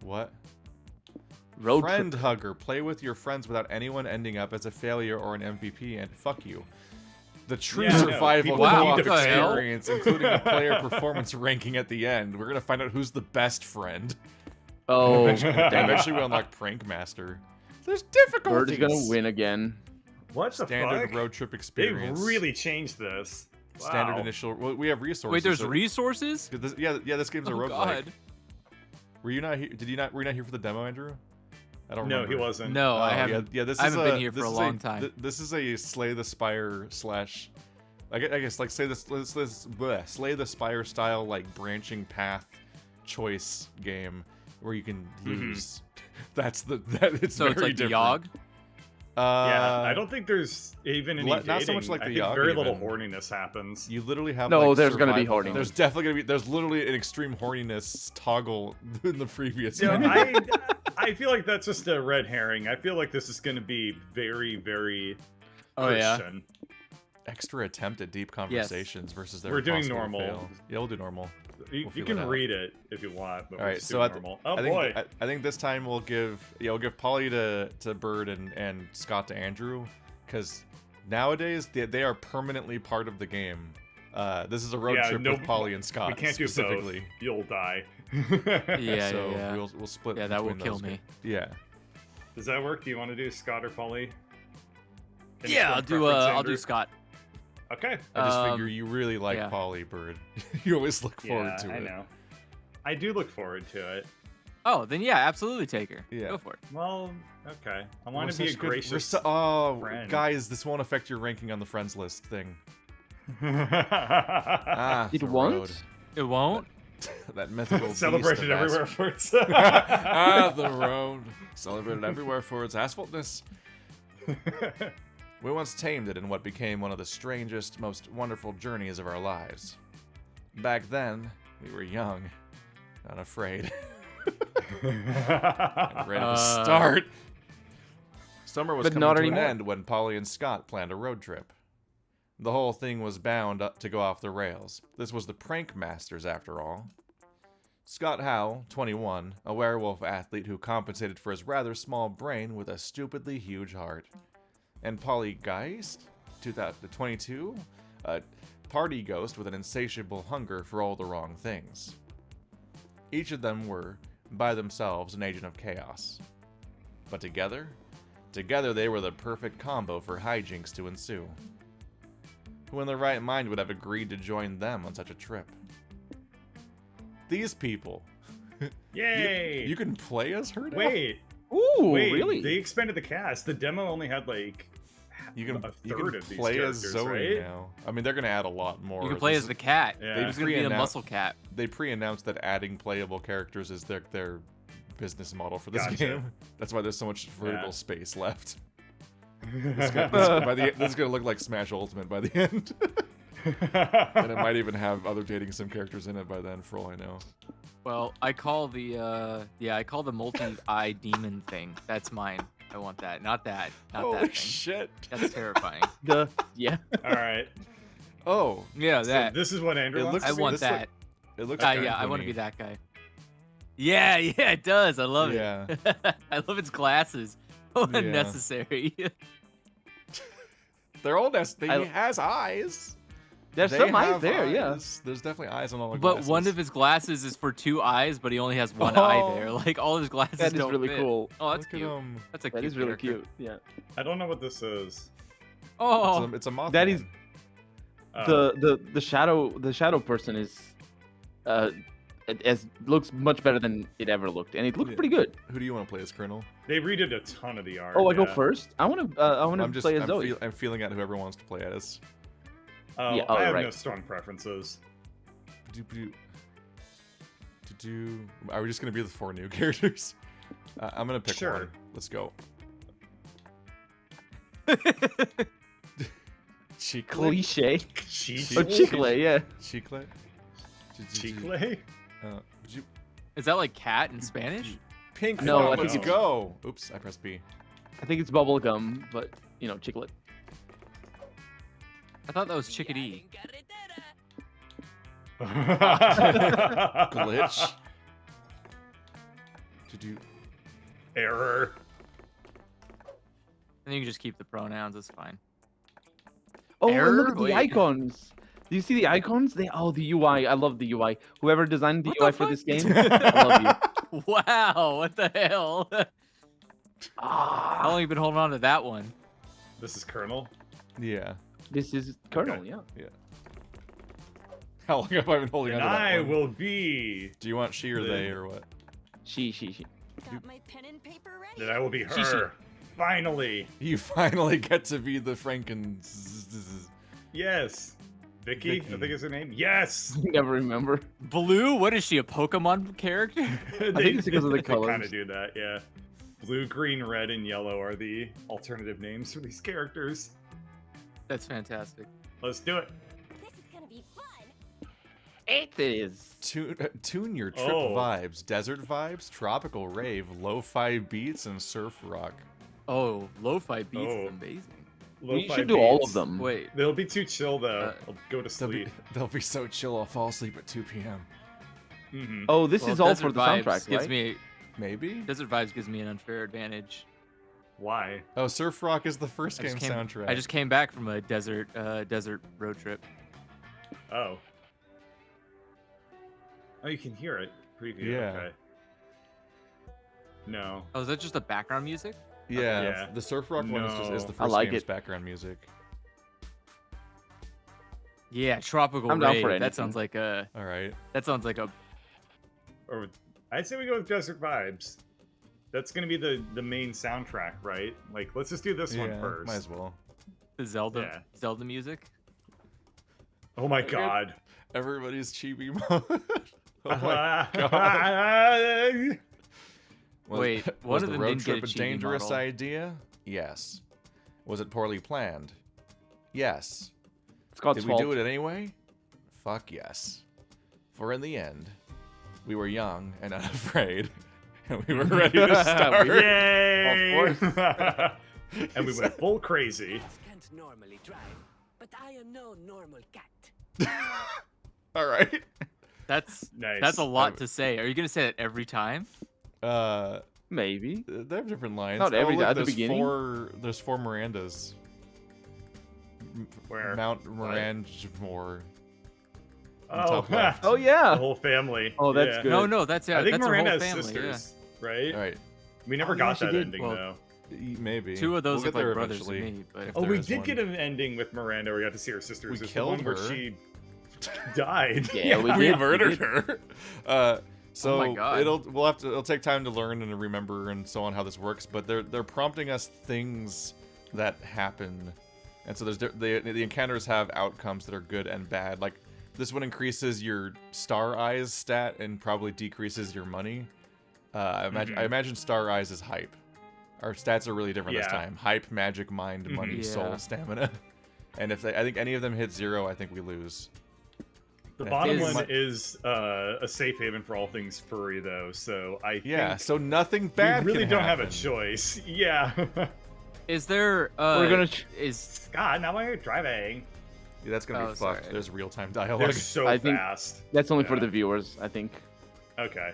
What? Road Friend trip. hugger. Play with your friends without anyone ending up as a failure or an MVP, and fuck you. The true Yeah, I know. survival People co-op need to fail. experience, including a player performance ranking at the end. We're gonna find out who's the best friend. Oh, Eventually, dang it. eventually we unlock Prank Master. There's difficulties. Bird is gonna win again. What the Standard fuck? road trip They experience. really changed this. Standard Wow. initial. Well, we have resources. Wait, there's so- resources? Yeah, this game's a Oh roguelike. god. Were you not here? Were you not here for the demo, Andrew? I don't No, remember. he wasn't. No, I Oh, haven't. Yeah, this I is haven't been here for this a is long time. This is a Slay the Spire slash, I guess like Slay the Spire style like branching path choice game where you can lose. It's So very it's like the different. Yogg? Yeah, I don't think there's even any dating. not so much like I the think Yogg very little even. horniness happens. You literally have No, like, there's gonna be survival- horniness. There's definitely gonna be. There's literally an extreme horniness toggle in the previous You know, one. I feel like that's just a red herring. I feel like this is going to be very, very Oh, yeah. Christian. Extra attempt at deep conversations versus their We're doing impossible to normal. fail. Yeah, we'll do normal. You, We'll you feel can it out. read it if you want, but All we're right, just so doing I, normal. Oh I think, boy. I think this time we'll give Polly to Bird and Scott to Andrew, because nowadays they are permanently part of the game. This is a road Yeah, trip no, with Polly and Scott we can't do both. specifically. You'll die. Yeah, so yeah. we'll split. Yeah, that will between kill those me. guys. Yeah. Does that work? Do you want to do Scott or Polly? Any Yeah, strong I'll preference, do Andrew? Scott. Okay. I just Um, figure you really like yeah. Polly, Bird. You always look forward Yeah, to I it. know. I do look forward to it. Oh, then yeah, absolutely take her. Yeah. Go for it. Well, okay. I We're want to be a such good- we're gracious so- oh, friend. guys, this won't affect your ranking on the friends list thing. Ah, Ah, It the won't? road. It won't? That mythical beast Celebrated of everywhere asphalt. for its. Ah, the road. Celebrated everywhere for its asphaltness. We once tamed it in what became one of the strangest, most wonderful journeys of our lives. Back then, we were young, unafraid, and ready to start. Summer was But coming not to an anymore. end when Polly and Scott planned a road trip. The whole thing was bound up to go off the rails. This was the Prank Masters, after all. Scott Howe, 21, a werewolf athlete who compensated for his rather small brain with a stupidly huge heart. And Polly Geist, 22, a party ghost with an insatiable hunger for all the wrong things. Each of them were, by themselves, an agent of chaos. But together they were the perfect combo for hijinks to ensue. Who in their right mind would have agreed to join them on such a trip? These people. Yay! You can play as her now? Wait, Ooh, wait. really? They expanded the cast. The demo only had like You can, a you third can of these play as characters, Zoe right? now. I mean, they're going to add a lot more. You can play This as is- the cat. Yeah. There's gonna be a Pre-announced- muscle cat. They pre-announced that adding playable characters is their business model for this Gotcha. game. That's why there's so much vertical Yeah. space left. This is gonna look like Smash Ultimate by the end, and it might even have other dating sim characters in it by then, for all I know. Well, I call the multi-eye demon thing. That's mine. I want that, not that, not Holy that thing. shit! That's terrifying. Yeah. All right. Oh, Yeah, So that. this is what Andrew It wants. looks- I to see? want this that. it looks. Yeah, I want to be that guy. Yeah, it does. I love Yeah. it. I love its glasses. Oh, Yeah. unnecessary. They're all he I- has eyes. There's They some eyes have there, yeah. eyes. There's definitely eyes on all the But glasses. one of his glasses is for 2 eyes, but he only has 1 eye Oh. there. Like all his glasses That is don't really fit. cool. Oh, that's Look at cute. him. That's a That cute is really character. cute. Yeah. I don't know what this is. Oh, It's a Mothman. That is- Oh. The shadow person is looks much better than it ever looked, and it looked Yeah. pretty good. Who do you want to play as, Colonel? They redid a ton of the art. Oh, I go yeah. first. I want to play as Zoe. I'm feeling out whoever wants to play as. Oh, Yeah, I have right. no strong preferences. Are we just gonna be the 4 new characters? I'm gonna pick Sure. one. Let's go. Chicle. Cliche. Cheat. Oh, chicle, yeah. Chicle. Chicle? Would you- is that like cat in Spanish? Pink. No, phone, I think let's it's- go. Oops, I pressed B. I think it's bubblegum, but chiclet. I thought that was chickadee. Glitch. Did you? Error. And you can just keep the pronouns. It's fine. Oh, and Error? look at the Wait. icons. Do you see the icons? The UI. I love the UI. Whoever designed the What UI the for fuck? this game, I love you. Wow, what the hell? How long have you been holding on to that one? This is Colonel. Yeah. This is Colonel, Okay. yeah. How long have I been holding And on to that I one? will be. Do you want she or they or what? She. Got my pen and paper ready. That I will be She. her. Finally. You finally get to be the Franken. Yes. Vicky, Vicky. I think is her name. Yes. Never remember. Blue? What is she, a Pokemon character? They, think it's because of the They kind colors. of do that, yeah. Blue, green, red, and yellow are the alternative names for these characters. That's fantastic. Let's do it. This is gonna be fun. It is. Tune your trip Oh. vibes: desert vibes, tropical rave, lo-fi beats, and surf rock. Oh, lo-fi beats Oh. is amazing. We Lo-fi should do all beats. of them. Wait, They'll be too chill though. I'll go to They'll sleep. be, they'll be so chill. I'll fall asleep at 2 p.m. Mhm. Oh, this well, is all Desert for the Vibes soundtrack, gives right? me Maybe. Desert Vibes gives me an unfair advantage. Why? Oh, surf rock is the first I game just came, soundtrack. I just came back from a desert road trip. Oh. Oh, you can hear it. Preview. Yeah. Okay. No. Oh, is that just the background music? Yeah, Yeah. the surf rock one is the No. first I like game's it. background music. Yeah, tropical I'm down for rave. anything. That sounds like a. All right. That sounds like a. Or I'd say we go with Desert Vibes. That's gonna be the main soundtrack, right? Like, let's just do this one Yeah, first. might as well. The Zelda Yeah. Zelda music. Oh my Okay. god. Everybody's chibi mode. Oh my god. Wait, was one of the them road didn't get trip a a chibi dangerous model. idea? Yes. Was it poorly planned? Yes. Scott's Did we fault. do it anyway? Fuck yes. For in the end, we were young and unafraid, and we were ready to start. Yay! Of And we went full crazy. Can't normally drive, but I am no normal cat. All right. That's Nice. that's a lot to say. Are you gonna say that every time? Maybe. They have different lines. Not every- look, at the there's beginning? There's 4 Mirandas. Where? Mount Mirangemore. Oh, top left. Oh the yeah. whole family. Oh, that's Yeah. good. No, that's I think that's her Miranda whole has family. sisters, right? All right. We never Oh, yeah, got she that did. ending Well, though. Maybe. Yeah. Two of those We'll look get there like brothers to eventually, me, but if Oh, there we is did one. get an ending with Miranda where we got to see her sisters. We It's the killed one where her. she died. Yeah, we We did. murdered her. So Oh my God. it'll take time to learn and remember and so on how this works. But they're prompting us things that happen, and so the encounters have outcomes that are good and bad. Like this one increases your star eyes stat and probably decreases your money. I imagine star eyes is hype. Our stats are really different this Yeah. time. Hype, magic, mind, money, Yeah. soul, stamina. And if I think any of them hit 0, I think we lose. The I bottom think- one is a safe haven for all things furry, though. So I Yeah, think so nothing we bad. really can don't have a happen. choice. Yeah. is there? We're gonna. Is Scott, now you're driving. Yeah, that's gonna Oh, be fucked. sorry. There's real-time They're dialogue. so I think- fast. That's only for Yeah. the viewers, I think. Okay.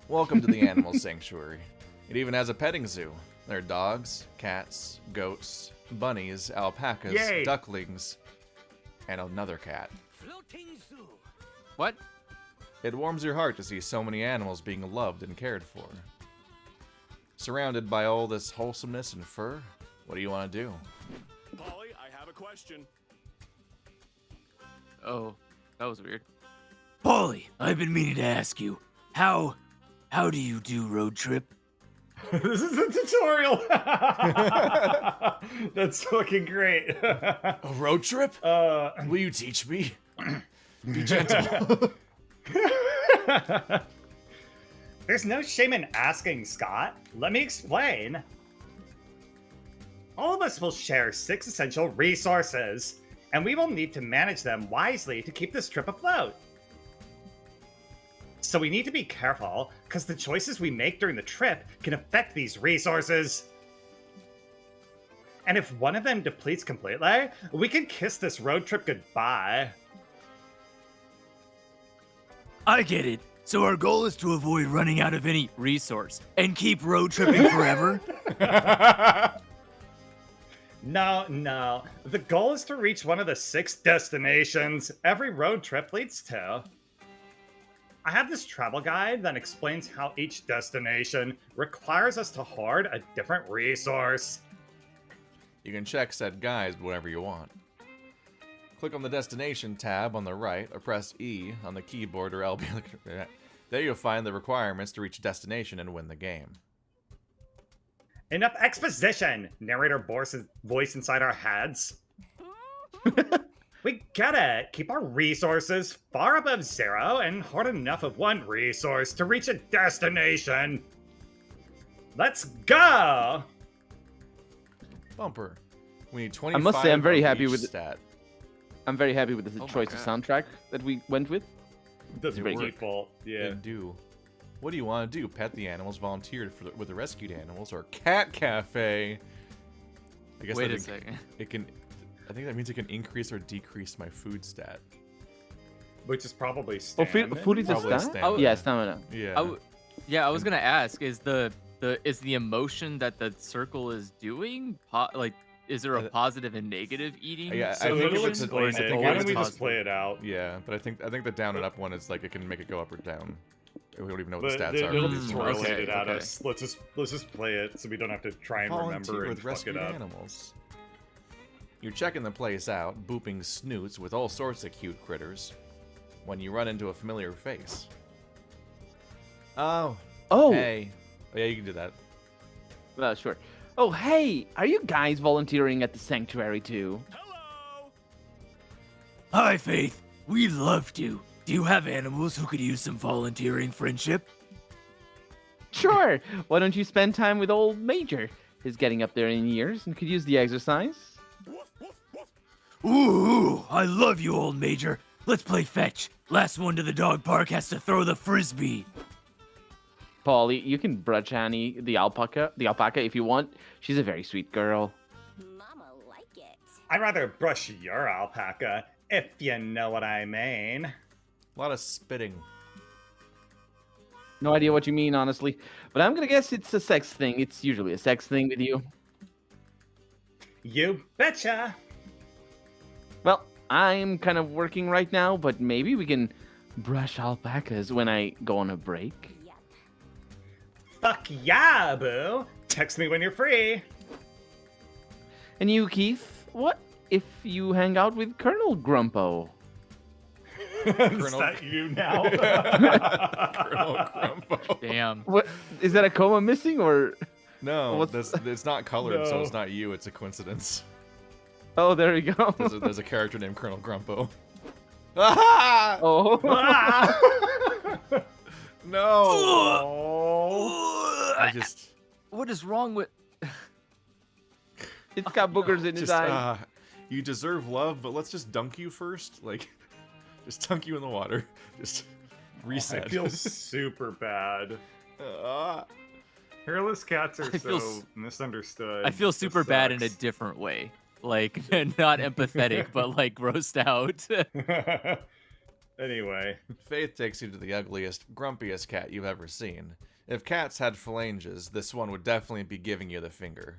Welcome to the animal sanctuary. It even has a petting zoo. There are dogs, cats, goats, bunnies, alpacas, Yay. ducklings, and another cat. Floating zoo. what? It warms your heart to see so many animals being loved and cared for. Surrounded by all this wholesomeness and fur, what do you want to do? Polly, I have a question. Oh, that was weird. Paulie, I've been meaning to ask you, how do you do road trip? This is a tutorial. That's fucking great. A road trip? Will you teach me? Be gentle. There's no shame in asking, Scott. Let me explain. All of us will share 6 essential resources, and we will need to manage them wisely to keep this trip afloat. So we need to be careful, because the choices we make during the trip can affect these resources. And if one of them depletes completely, we can kiss this road trip goodbye. I get it. So our goal is to avoid running out of any resource and keep road tripping forever? No. The goal is to reach one of the 6 destinations every road trip leads to. I have this travel guide that explains how each destination requires us to hoard a different resource. You can check said guides whenever you want. Click on the Destination tab on the right, or press E on the keyboard or LB. There you'll find the requirements to reach a destination and win the game. Enough exposition! Narrator voice inside our heads. We get it! Keep our resources far above 0 and hoard enough of one resource to reach a destination. Let's go! Bumper. We need 25 I must say, I'm very of happy each with it. stat. I'm very happy with the Oh my choice of God. soundtrack that we went with. Doesn't It worked. default. Yeah. They do. What do you want to do? Pet the animals, volunteer with the rescued animals, or cat cafe? I guess Wait that a second. It can. I think that means it can increase or decrease my food stat. Which is probably Oh, stamina. food is a Probably stat? stamina. Yeah, stamina. Yeah. Yeah, I was gonna ask: is the emotion that the circle is doing is there a positive and negative eating? Yeah, So I think it'll if it's explain I it. think Why if don't we it's just play it out? Yeah, but I think the down and up one is like it can make it go up or down. We don't even know what But the stats it'll are. be Mm, correlated okay, at okay. us. Let's just play it so we don't have to try and remember Volunteer and with fuck it rescued up. animals. You're checking the place out, booping snoots with all sorts of cute critters, when you run into a familiar face. Oh, Oh, hey. Oh, yeah, you can do that. Sure. Oh, hey, are you guys volunteering at the sanctuary too? Hello! Hi, Faith. We'd love to. Do you have animals who could use some volunteering friendship? Sure. Why don't you spend time with old Major? He's getting up there in years and could use the exercise. Ooh, I love you, old Major. Let's play fetch. Last one to the dog park has to throw the frisbee. Polly, you can brush Annie, the alpaca if you want. She's a very sweet girl. Mama like it. I'd rather brush your alpaca, if you know what I mean. A lot of spitting. No idea what you mean, honestly. But I'm gonna guess it's a sex thing. It's usually a sex thing with you. You betcha! Well, I'm kind of working right now, but maybe we can brush alpacas when I go on a break. Yep. Fuck yeah, boo! Text me when you're free. And you, Keith, what if you hang out with Colonel Grumpo? Is Colonel- that you now? Colonel Grumpo. Damn. What is that a comma missing or? No, What's- it's not colored, so No. it's not you. It's a coincidence. Oh, there we go. There's a character named Colonel Grumpo. Ah! Oh, No! Oh. I just, What is wrong with? it's got boogers in his just, eye. you deserve love, but let's just dunk you first. Like, just dunk you in the water. Just reset. I feel super bad. Ah. Hairless cats are I feel so misunderstood. I feel This super bad in a sucks. different way. Like not empathetic, but like grossed out. Anyway, Faith takes you to the ugliest, grumpiest cat you've ever seen. If cats had phalanges, this one would definitely be giving you the finger.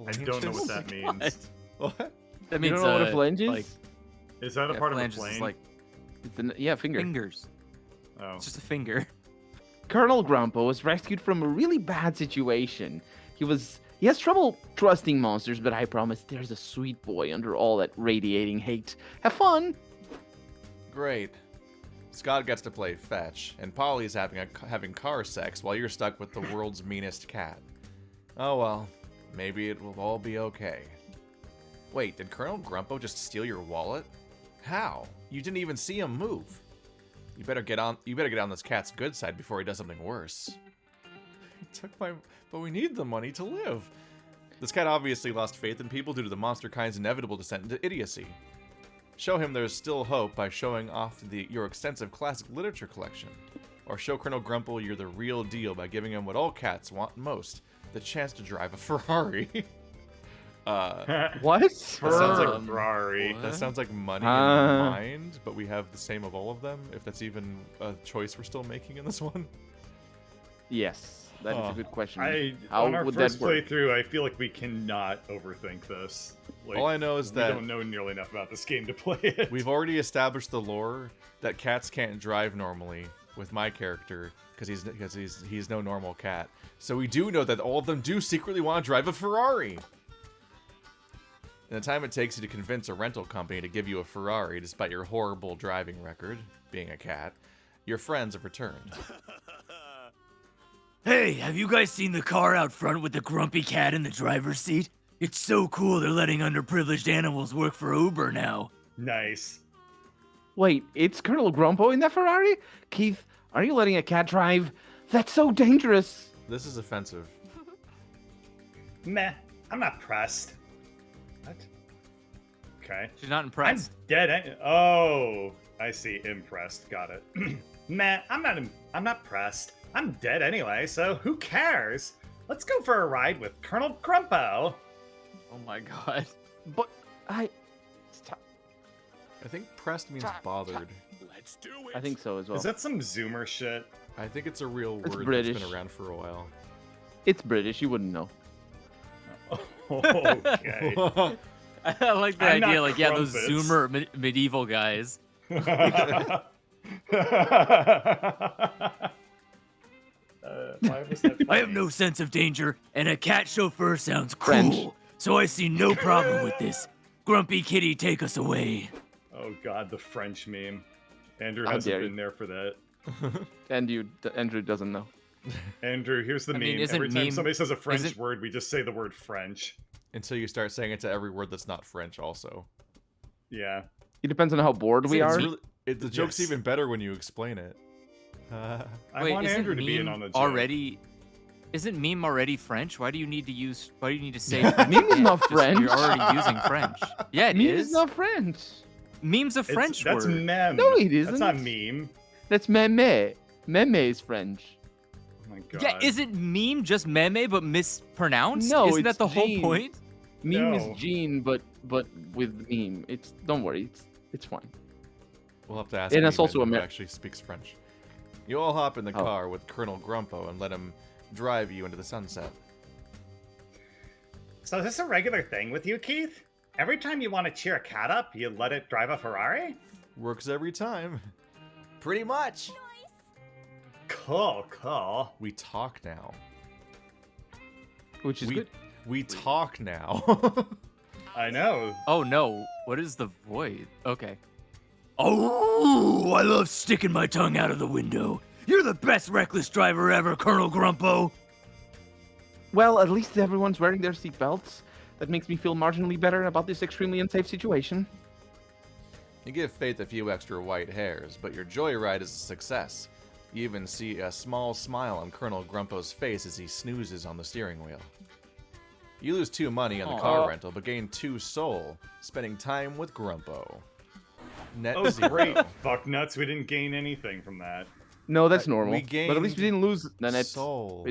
I don't know what that means. What? That You means don't know what a phalange is? like, Is that a yeah, part of a phalanges is plane? like Yeah, finger. fingers. Oh. It's just a finger. Colonel Grumpo was rescued from a really bad situation. He has trouble trusting monsters, but I promise there's a sweet boy under all that radiating hate. Have fun! Great. Scott gets to play fetch, and Polly's having car sex while you're stuck with the world's meanest cat. Oh well, maybe it will all be okay. Wait, did Colonel Grumpo just steal your wallet? How? You didn't even see him move. You better get on this cat's good side before he does something worse. He took my, but we need the money to live. This cat obviously lost faith in people due to the monster kind's inevitable descent into idiocy. Show him there's still hope by showing off your extensive classic literature collection. Or show Colonel Grumpo you're the real deal by giving him what all cats want most, the chance to drive a Ferrari. What? sounds like a Ferrari. That sounds like money in Ah. mind, but we have the same of all of them. If that's even a choice we're still making in this one. Yes, that is Oh. a good question. On our would first that work? playthrough, I feel like we cannot overthink this. Like, All I know is we that don't know nearly enough about this game to play it. we've already established the lore that cats can't drive normally with my character because he's no normal cat. So we do know that all of them do secretly want to drive a Ferrari. And the time it takes you to convince a rental company to give you a Ferrari, despite your horrible driving record, being a cat, your friends have returned. Hey, have you guys seen the car out front with the grumpy cat in the driver's seat? It's so cool they're letting underprivileged animals work for Uber now. Nice. Wait, it's Colonel Grumpo in that Ferrari? Keith, are you letting a cat drive? That's so dangerous. This is offensive. Meh. I'm not pressed. What? Okay. She's not I'm impressed. dead. Oh, I see. Impressed. Got it. Meh. I'm not pressed. I'm dead anyway, so who cares? Let's go for a ride with Colonel Grumpo. Oh my god. But Stop. I think pressed means bothered. Let's do it. I think so as well. Is that some Zoomer shit? I think it's a real It's word British. that's been around for a while. It's British, you wouldn't know. Okay. I like the I'm idea, not like, yeah, those crumpets. Zoomer medieval guys. Why was that I have funny? no sense of danger, and a cat chauffeur sounds cool. French. So I see no problem with this. Grumpy kitty, take us away. Oh god, the French meme. Andrew How hasn't dare you. been there for that. Andrew doesn't know. Andrew, here's the I mean, meme. isn't Every time meme- somebody says a French isn't- word, we just say the word French. Until you start saying it to every word that's not French also. Yeah. It depends on how bored we It's are. really- the joke's Yes. even better when you explain it. I Wait, want isn't Andrew to meme be in on the joke. already? Isn't meme already French? Why do you need to say Meme is not Just- French. You're already using French. Yeah, it Meme is. is not French. Meme's a French That's word. meme. No, it That's not isn't. meme. That's meme. Meme is French. Oh my god. Yeah, isn't meme just meme but mispronounced? No, Isn't that it's the whole Gene. point? Meme No. is Gene, but with meme. Don't worry, it's fine. We'll have to ask And it's anyone also who Amer- actually speaks French. You all hop in the Oh. car with Colonel Grumpo and let him drive you into the sunset. So is this a regular thing with you, Keith? Every time you want to cheer a cat up, you let it drive a Ferrari? Works every time. Pretty much. Cool. We talk now. Which is good. We talk now. I know. Oh no, what is the void? Okay. Oh, I love sticking my tongue out of the window. You're the best reckless driver ever, Colonel Grumpo. Well, at least everyone's wearing their seatbelts. That makes me feel marginally better about this extremely unsafe situation. You give Faith a few extra white hairs, but your joyride is a success. You even see a small smile on Colonel Grumpo's face as he snoozes on the steering wheel. You lose 2 money on the car Aw. rental, but gain 2 soul, spending time with Grumpo. Net Oh, zero. great. Fuck nuts. We didn't gain anything from that. No, that's normal. we But at least we gained didn't lose the net. soul.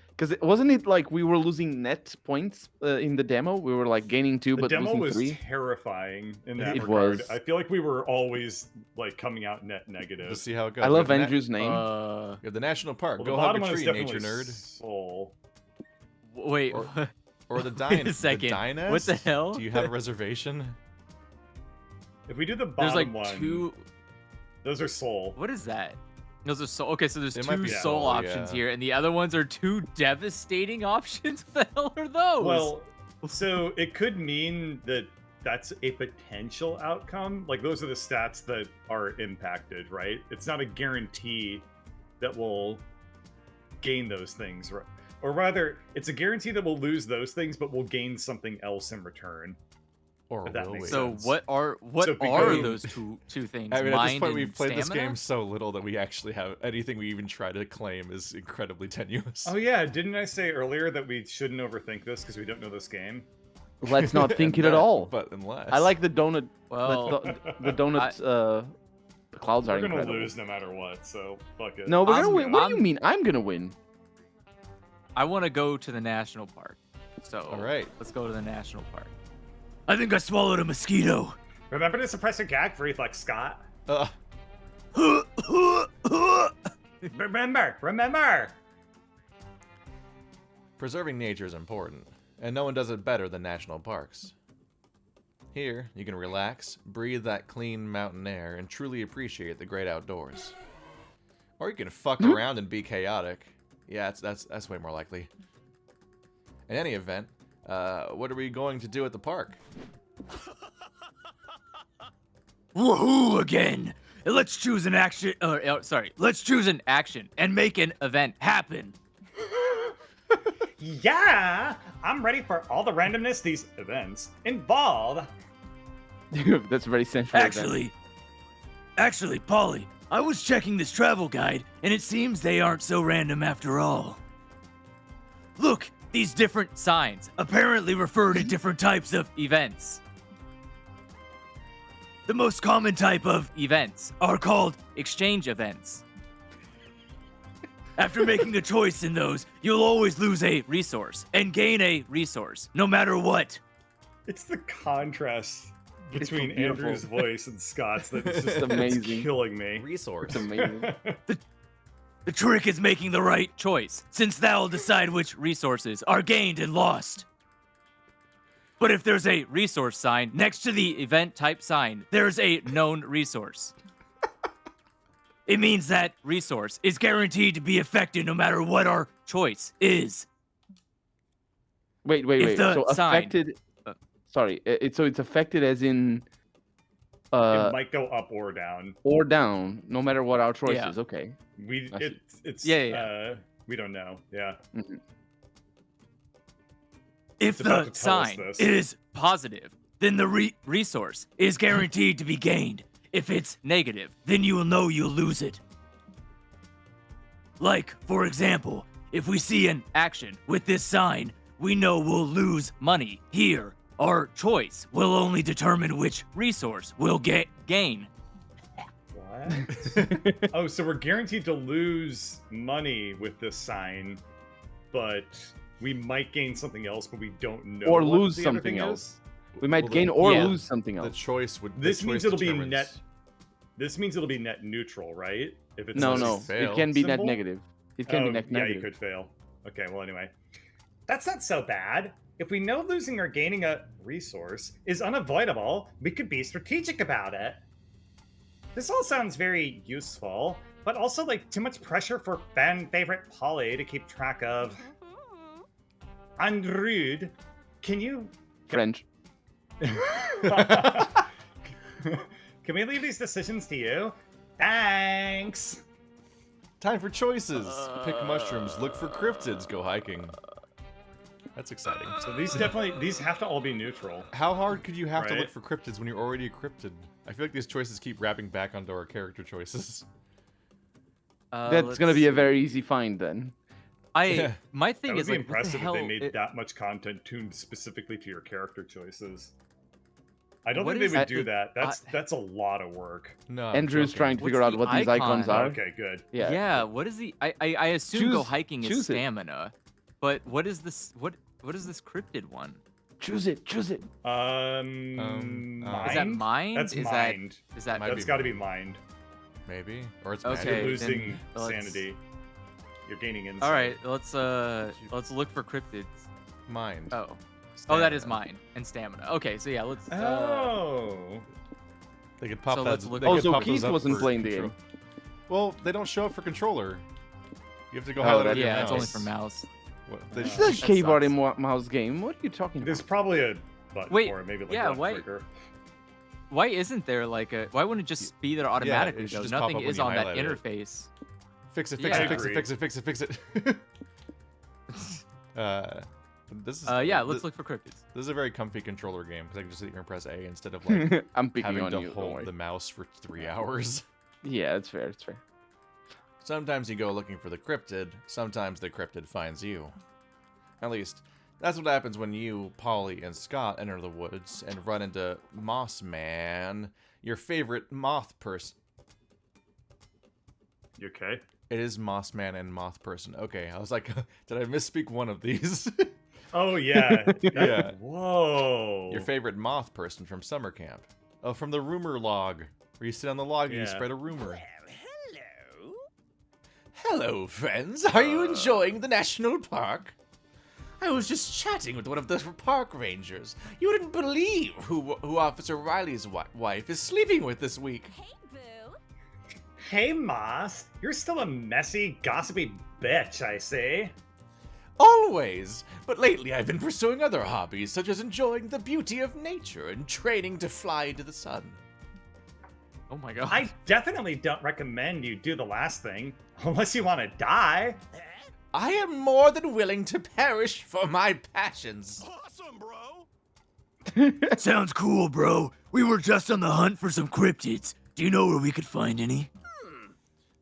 Because wasn't it like we were losing net points in the demo? We were like gaining 2 The but demo losing was 3. terrifying in that It regard. was. I feel like we were always like coming out net negative. Let's see how it goes. I love You have the Andrew's name. you have the national park. Well, Go the hug bottom a one is tree, nature definitely nerd. soul. Wait. Or- Or the Wait dine. a second. The Dynast? What the hell? Do you have a reservation? If we do the There's bottom like one, 2. those are soul. What is that? Those are soul. Okay, so there's It might 2 be soul soul, options yeah. here, and the other ones are 2 devastating options. What the hell are those? Well, so it could mean that that's a potential outcome. Like those are the stats that are impacted, right? It's not a guarantee that we'll gain those things, right? Or rather, it's a guarantee that we'll lose those things, but we'll gain something else in return. Or If that will we? makes so sense. what are So if we are go- those two things? I mean, at this Mind point, and we've played this stamina? game so little that we actually have anything we even try to claim is incredibly tenuous. Oh yeah, didn't I say earlier that we shouldn't overthink this because we don't know this game? Let's not think it at Unless- all. But unless I like the donut. Well, the donut. The clouds are We're gonna incredible. lose no matter what, so fuck it. No, we're gonna I'm- win. What do you I'm- mean? I'm gonna win. I want to go to the national park. So All right. let's go to the national park. I think I swallowed a mosquito. Remember to suppress your gag reflex, Scott. Remember. Preserving nature is important, and no one does it better than national parks. Here, you can relax, breathe that clean mountain air, and truly appreciate the great outdoors. Or you can fuck around and be chaotic. Yeah, that's way more likely. In any event, what are we going to do at the park? Woohoo again! Let's choose an action. Let's choose an action and make an event happen. Yeah, I'm ready for all the randomness these events involve. That's very central. Actually, Polly, I was checking this travel guide, and it seems they aren't so random after all. Look, these different Signs, apparently refer to different types of events, the most common type of events, are called. exchange events, After making a choice in those, you'll always lose a resource, and gain a resource. no matter what. It's the contrast It's between so beautiful. Andrew's voice and Scott's that is just It's amazing. it's killing me. Resource. It's amazing. The trick is making the right Choice, since that'll decide which resources, are gained and lost. but if there's a resource sign next to the event type sign, there's a known resource. It means that Resource is guaranteed to be effective no matter what our choice, is. Wait. If the So sign- affected. Sorry. So it's affected as in. It might go up or down. Or down, no matter what our choice Yeah. is. Okay. We I see. it's Yeah. We don't know. Yeah. If It's about the to tell us sign this. is, positive, then the resource, is guaranteed to be gained. If it's, negative, then you will know you'll lose it. Like, for example, if we see an action, with this sign, we know we'll lose money, here. Our choice, will only determine which resource, we'll get. gain. What? Oh, so we're guaranteed to lose money with this sign, but we might gain something else, but we don't know. Or what lose the other something thing else. is. We might Well, gain or yeah. lose something The else. choice would. This the means choice it'll be determines- net. This means it'll be net neutral, right? If it's No, a no. fail It can be net symbol? negative. It can be Oh, net yeah, negative. you could fail. Okay, well, anyway. That's not so bad. If we know losing or gaining a resource is unavoidable, we could be strategic about it. This all sounds very useful, but also like too much pressure for fan favorite Polly to keep track of. And rude. Can you French. Can we leave these decisions to you? Thanks. Time for choices. Pick mushrooms. Look for cryptids. Go hiking. That's exciting. So these have to all be neutral. How hard could you have to Right. look for cryptids when you're already a cryptid? I feel like these choices keep wrapping back onto our character choices. That's gonna be a very easy find then. Yeah. My That thing would is be like, what the impressive if hell? they made it- that much content tuned specifically to your character choices. I don't What think they is would that- do that. That's a lot of work. No. I'm Andrew's joking. trying to What's figure out the what these icons icon? are. Okay, good. Yeah. What is the? I assume go Choose- hiking is choose it. stamina, but what is this? What is this cryptid one? Choose it. Choose it. Mind? Is that mind? That's is mind. That, is that? Might That's be got to be mind. Maybe, or it's Okay. magic. You're then losing let's- sanity. You're gaining insight. All right, let's look for cryptids. Mind. Oh, that is Stamina. mine and stamina. Okay, so yeah, let's. Oh. They could pop So that. let's look- they Oh, could so pop those Keith up wasn't for playing the control. game. Well, they don't show up for controller. You have to go Oh, highlight that's- your yeah, it's only mouse. for mouse. What, This This is a that keyboard sucks. and mouse game. What are you talking There's about? probably a button Wait, for it, maybe like yeah, left why- trigger. Why isn't there like a? Why wouldn't it just be there automatically it should though? just pop Nothing up when is you on that highlight it. interface. Fix it, Yeah. fix I it, fix it, agree. fix it, fix it, fix it. This is Yeah, let's look for cryptids. This is a very comfy controller game because I can just sit here and press A instead of like I'm picking having on to you. Don't hold worry. the mouse for 3 hours. Yeah, it's fair. It's fair. Sometimes you go looking for the cryptid, sometimes the cryptid finds you. At least, that's what happens when you, Polly, and Scott enter the woods and run into Mossman, your favorite moth person. You okay? It is Mossman and Moth Person. Okay, I was like, did I misspeak one of these? Oh yeah. Yeah. Whoa. Your favorite moth person from summer camp. Oh, from the rumor log, where you sit on the log and you Yeah. spread a rumor. Hello. Hello, friends. Are you enjoying the national park? I was just chatting with one of the park rangers. You wouldn't believe who Officer Riley's wife is sleeping with this week. Hey, boo. Hey, Moss. You're still a messy, gossipy bitch, I see. Always. But lately I've been pursuing other hobbies, such as enjoying the beauty of nature and training to fly into the sun. Oh my god. I definitely don't recommend you do the last thing, unless you want to die. I am more than willing to perish for my passions. Awesome, bro. Sounds cool, bro. We were just on the hunt for some cryptids. Do you know where we could find any?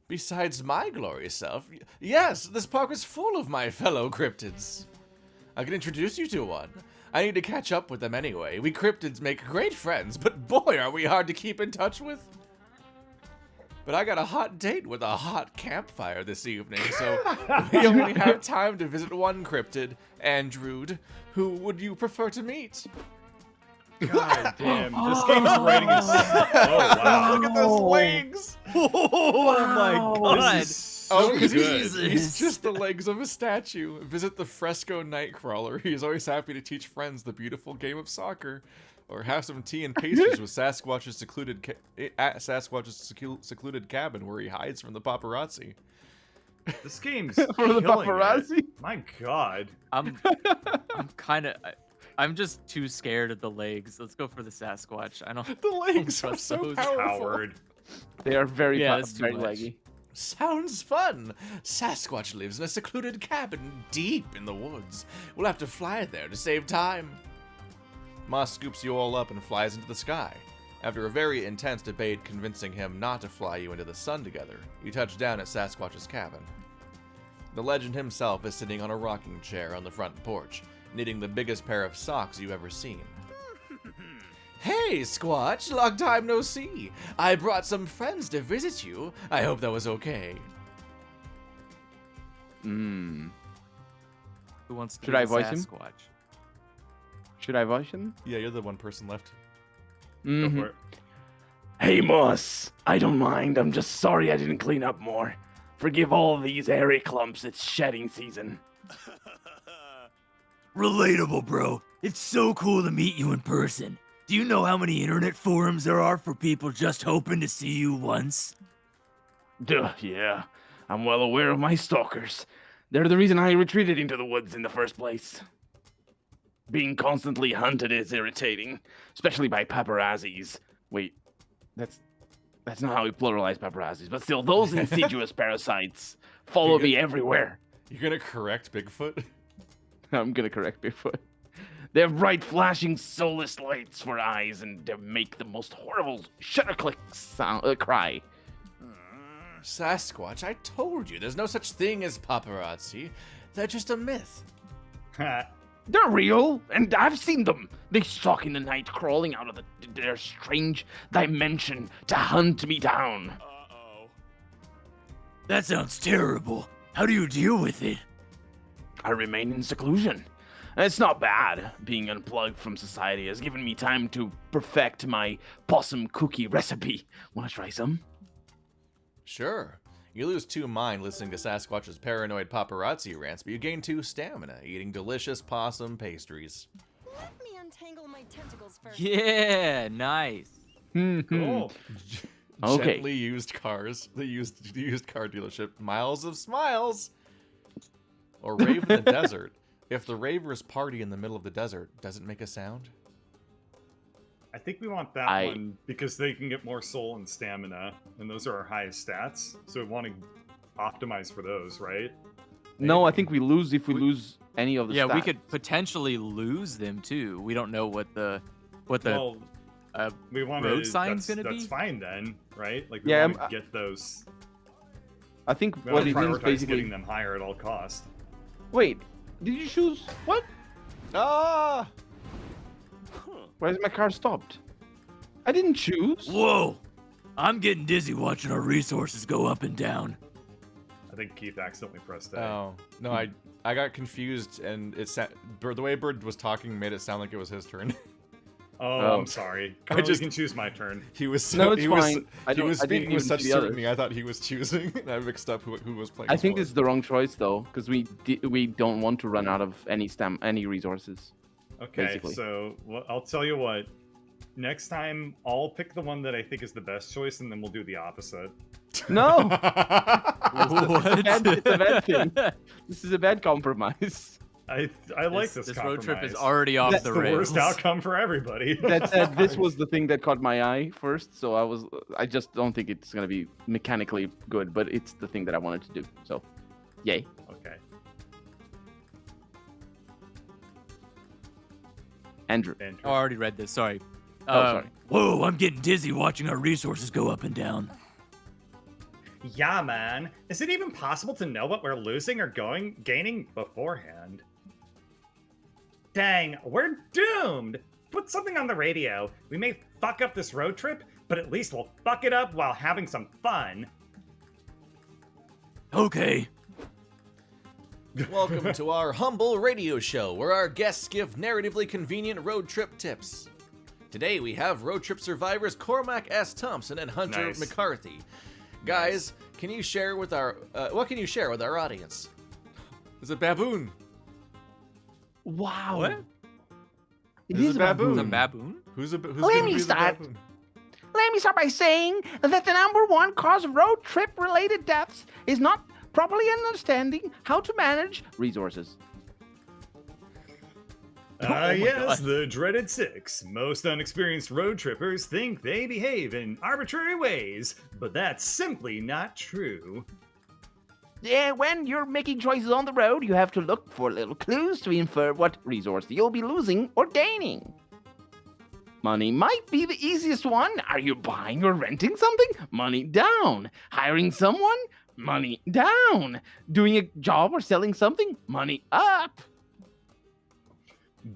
Besides my glorious self, yes, this park is full of my fellow cryptids. I can introduce you to one. I need to catch up with them anyway. We cryptids make great friends, but boy, are we hard to keep in touch with. But I got a hot date with a hot campfire this evening, so we only have time to visit one cryptid, Andrewed. Who would you prefer to meet? God damn, this game's rating is. Oh wow! Look at those legs! Oh my god. This is so Oh, because good. he's just the legs of a statue. Visit the Fresco Nightcrawler. He's always happy to teach friends the beautiful game of soccer. Or have some tea and pastries with Sasquatch's secluded cabin where he hides from the paparazzi. This game's For the killing paparazzi? it. My God. I'm kind of. I'm just too scared of the legs. Let's go for the Sasquatch. I don't. The legs are trust so those. powerful. Howard. They are very, Yeah, that's too very much. leggy. Sounds fun. Sasquatch lives in a secluded cabin deep in the woods. We'll have to fly there to save time. Moss scoops you all up and flies into the sky. After a very intense debate convincing him not to fly you into the sun together, you touch down at Sasquatch's cabin. The legend himself is sitting on a rocking chair on the front porch, knitting the biggest pair of socks you've ever seen. Hey, Squatch, long time no see. I brought some friends to visit you. I hope that was okay. Hmm. Who wants to Should be I the voice him? Sasquatch? Should I voice him? Yeah, you're the one person left. Go Mhm. for it. Hey, Moss. I don't mind. I'm just sorry I didn't clean up more. Forgive all these airy clumps. It's shedding season. Relatable, bro. It's so cool to meet you in person. Do you know how many internet forums there are for people just hoping to see you once? Duh, yeah. I'm well aware of my stalkers. They're the reason I retreated into the woods in the first place. Being constantly hunted is irritating, especially by paparazzis. Wait, that's not how we pluralize paparazzis, but still, those insidious parasites follow me everywhere. You're gonna correct Bigfoot? I'm gonna correct Bigfoot. They have bright, flashing, soulless lights for eyes, and they make the most horrible shutter-click sound cry. Sasquatch, I told you, there's no such thing as paparazzi. They're just a myth. They're real, and I've seen them. They stalk in the night, crawling out of their strange dimension to hunt me down. Uh-oh. That sounds terrible. How do you deal with it? I remain in seclusion. It's not bad. Being unplugged from society has given me time to perfect my possum cookie recipe. Want to try some? Sure. You lose 2 mind listening to Sasquatch's paranoid paparazzi rants, but you gain 2 stamina eating delicious possum pastries. Let me untangle my tentacles first. Yeah, nice. Cool. Okay. Gently used cars. The used car dealership. Miles of smiles. Or rave in the desert. If the ravers party in the middle of the desert, does it make a sound? I think we want that one because they can get more soul and stamina, and those are our highest stats. So we want to optimize for those, right? No, I think we lose if we lose any of the Yeah, we stats. could potentially lose them too. We don't know what the Well, uh, we want road sign's gonna That's be? fine then, right? Like we Yeah, want to get those. I think We what want it to is prioritize basically. getting them higher at all cost. Wait, did you choose what? Ah! Why is my car stopped? I didn't choose. Whoa! I'm getting dizzy watching our resources go up and down. I think Keith accidentally pressed A. Oh no, I got confused, and the way Bird was talking made it sound like it was his turn. Oh, I'm sorry. I You just- can choose my turn. He was No, it's he was fine. I he was didn't speaking with even such see the others. certainty. I thought he was choosing. And I mixed up who was playing. I think for. this is the wrong choice though, because we don't want to run out of any resources. Okay, Basically. so I'll tell you what. Next time, I'll pick the one that I think is the best choice, and then we'll do the opposite. No, What? it's a bad thing. This is a bad compromise. I like this This road trip is compromise. already off That's the the rails. worst outcome for everybody. That said, this was the thing that caught my eye first, so I just don't think it's gonna be mechanically good, but it's the thing that I wanted to do. So, yay. Okay. Andrew. Andrew. Oh, I already read this. Sorry. Oh, sorry. Whoa, I'm getting dizzy watching our resources go up and down. Yeah, man. Is it even possible to know what we're losing or gaining beforehand? Dang, we're doomed! Put something on the radio. We may fuck up this road trip, but at least we'll fuck it up while having some fun. Okay. Welcome to our humble radio show, where our guests give narratively convenient road trip tips. Today we have road trip survivors Cormac S. Thompson and Hunter Nice. McCarthy. Guys, can you share with our what can you share with our audience? It's a baboon. Wow. What? It It's a is a baboon. It's a baboon? Who's Let gonna me be the start. baboon? Let me start by saying that the number one cause of road trip related deaths is not properly understanding how to manage resources. Yes, the dreaded 6. Most unexperienced road trippers think they behave in arbitrary ways, but that's simply not true. Yeah, when you're making choices on the road, you have to look for little clues to infer what resource you'll be losing or gaining. Money might be the easiest one. Are you buying or renting something? Money down. Hiring someone? Money down. Doing a job or selling something? Money up.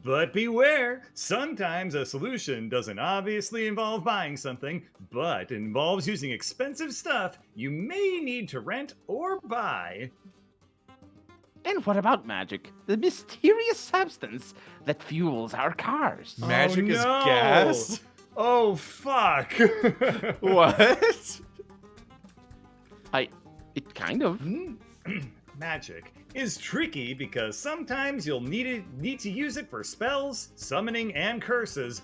But beware, sometimes a solution doesn't obviously involve buying something, but involves using expensive stuff you may need to rent or buy. And what about magic? The mysterious substance that fuels our cars. Magic Oh, is no. gas? Oh, fuck. What? It kind of. Magic is tricky because sometimes you'll need to use it for spells, summoning, and curses,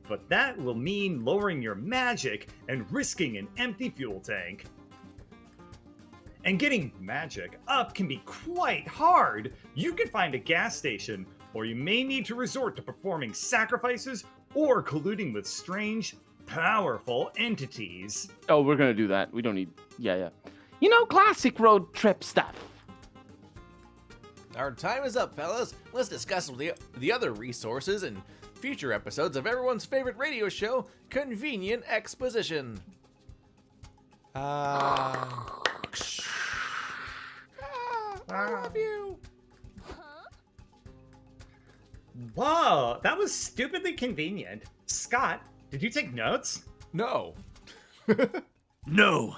but that will mean lowering your magic and risking an empty fuel tank. And getting magic up can be quite hard. You can find a gas station, or you may need to resort to performing sacrifices or colluding with strange, powerful entities. Oh, we're gonna do that. We don't need. Yeah. You know, classic road trip stuff. Our time is up, fellas. Let's discuss the other resources and future episodes of everyone's favorite radio show, Convenient Exposition. I love you. Whoa, that was stupidly convenient. Scott, did you take notes? No. No.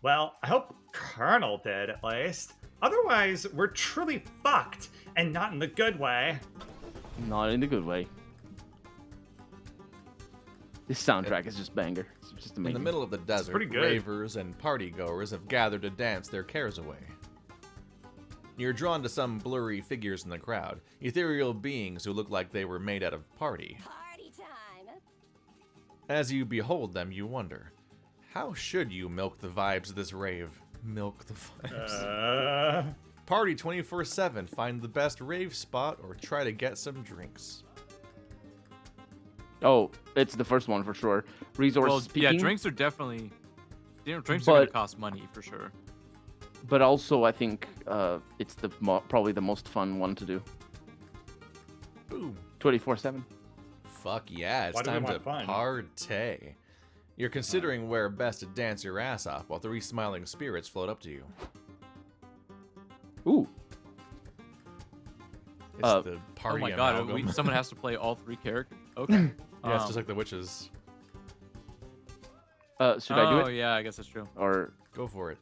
Well, I hope Colonel did at least. Otherwise, we're truly fucked, and not in the good way. Not in the good way. This soundtrack is just banger. It's just In amazing. the middle of the desert, pretty good. ravers and partygoers have gathered to dance their cares away. You're drawn to some blurry figures in the crowd, ethereal beings who look like they were made out of party. Party time. As you behold them, you wonder, how should you milk the vibes of this rave? Milk the vibes. Party 24/7, find the best rave spot, or try to get some drinks. Oh, it's the first one for sure. Resource Well, speaking. yeah, drinks are definitely. Drinks are gonna But- cost money for sure. But also, I think it's probably the most fun one to do. Boom. 24/7. Fuck yeah, it's Why do we time to want fun? partay. You're considering where best to dance your ass off while 3 smiling spirits float up to you. Ooh. It's the Oh party my god, amalgam. someone has to play all 3 characters. Okay. Yeah, it's just like the witches. Should I do Oh it? yeah, I guess that's true. Or Go for it.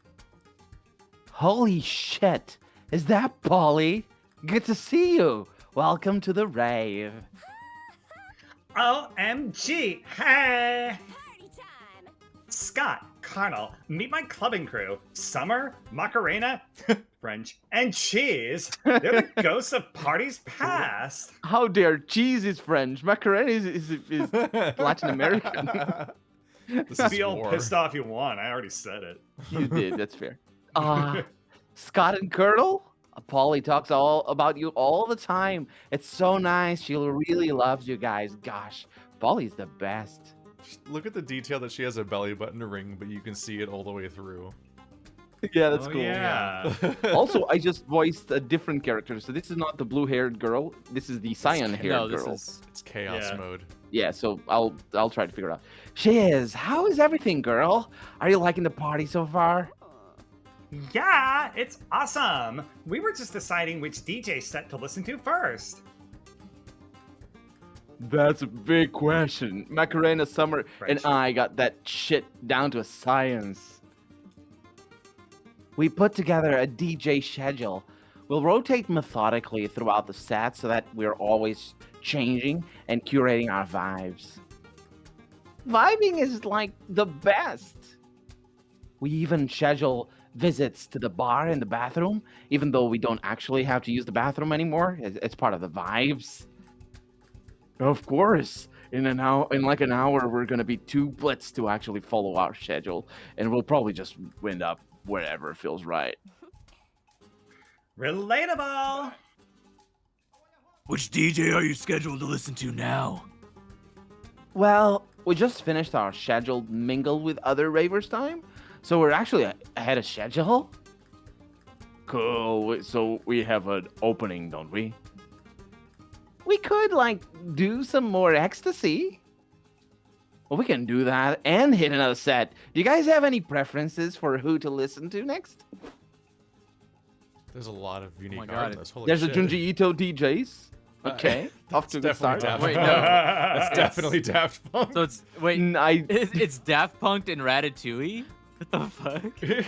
holy shit! Is that Polly? Good to see you. Welcome to the rave. OMG! Hey! Party time! Scott, Colonel, meet my clubbing crew. Summer, Macarena, French, and Cheese. They're the ghosts of parties past. How dare cheese is French? Macarena is Latin American. This is Be all war. pissed off you want. I already said it. You did, that's fair. Scott and Colonel? Polly talks all about you all the time. It's so nice. She really loves you guys. Gosh, Polly's the best. Look at the detail that she has a belly button ring, but you can see it all the way through. Yeah, that's Oh, cool. Yeah. Also, I just voiced a different character. So this is not the blue-haired girl. This is the cyan-haired No, this girl. is It's chaos Yeah. mode. Yeah, so I'll try to figure it out. Shiz, how is everything, girl? Are you liking the party so far? Yeah, it's awesome. We were just deciding which DJ set to listen to first. That's a big question. Macarena, Summer, and French. I got that shit down to a science. We put together a DJ schedule. We'll rotate methodically throughout the set so that we're always changing and curating our vibes. Vibing is like the best. We even schedule visits to the bar and the bathroom, even though we don't actually have to use the bathroom anymore. It's part of the vibes. Of course. In like an hour, we're gonna be too blitzed to actually follow our schedule, and we'll probably just wind up wherever feels right. Relatable. Which DJ are you scheduled to listen to now? Well, we just finished our scheduled mingle with other ravers time, so we're actually ahead of schedule. Cool. So we have an opening, don't we? We could, like, do some more ecstasy. Well, we can do that and hit another set. Do you guys have any preferences for who to listen to next? There's a lot of unique God. art in this. Holy There's shit. a Junji Ito DJs. Okay, off to a good definitely start. Daft Wait, Punk. no. That's definitely Daft Punk. so it's wait. It's Daft Punk and Ratatouille. What the fuck?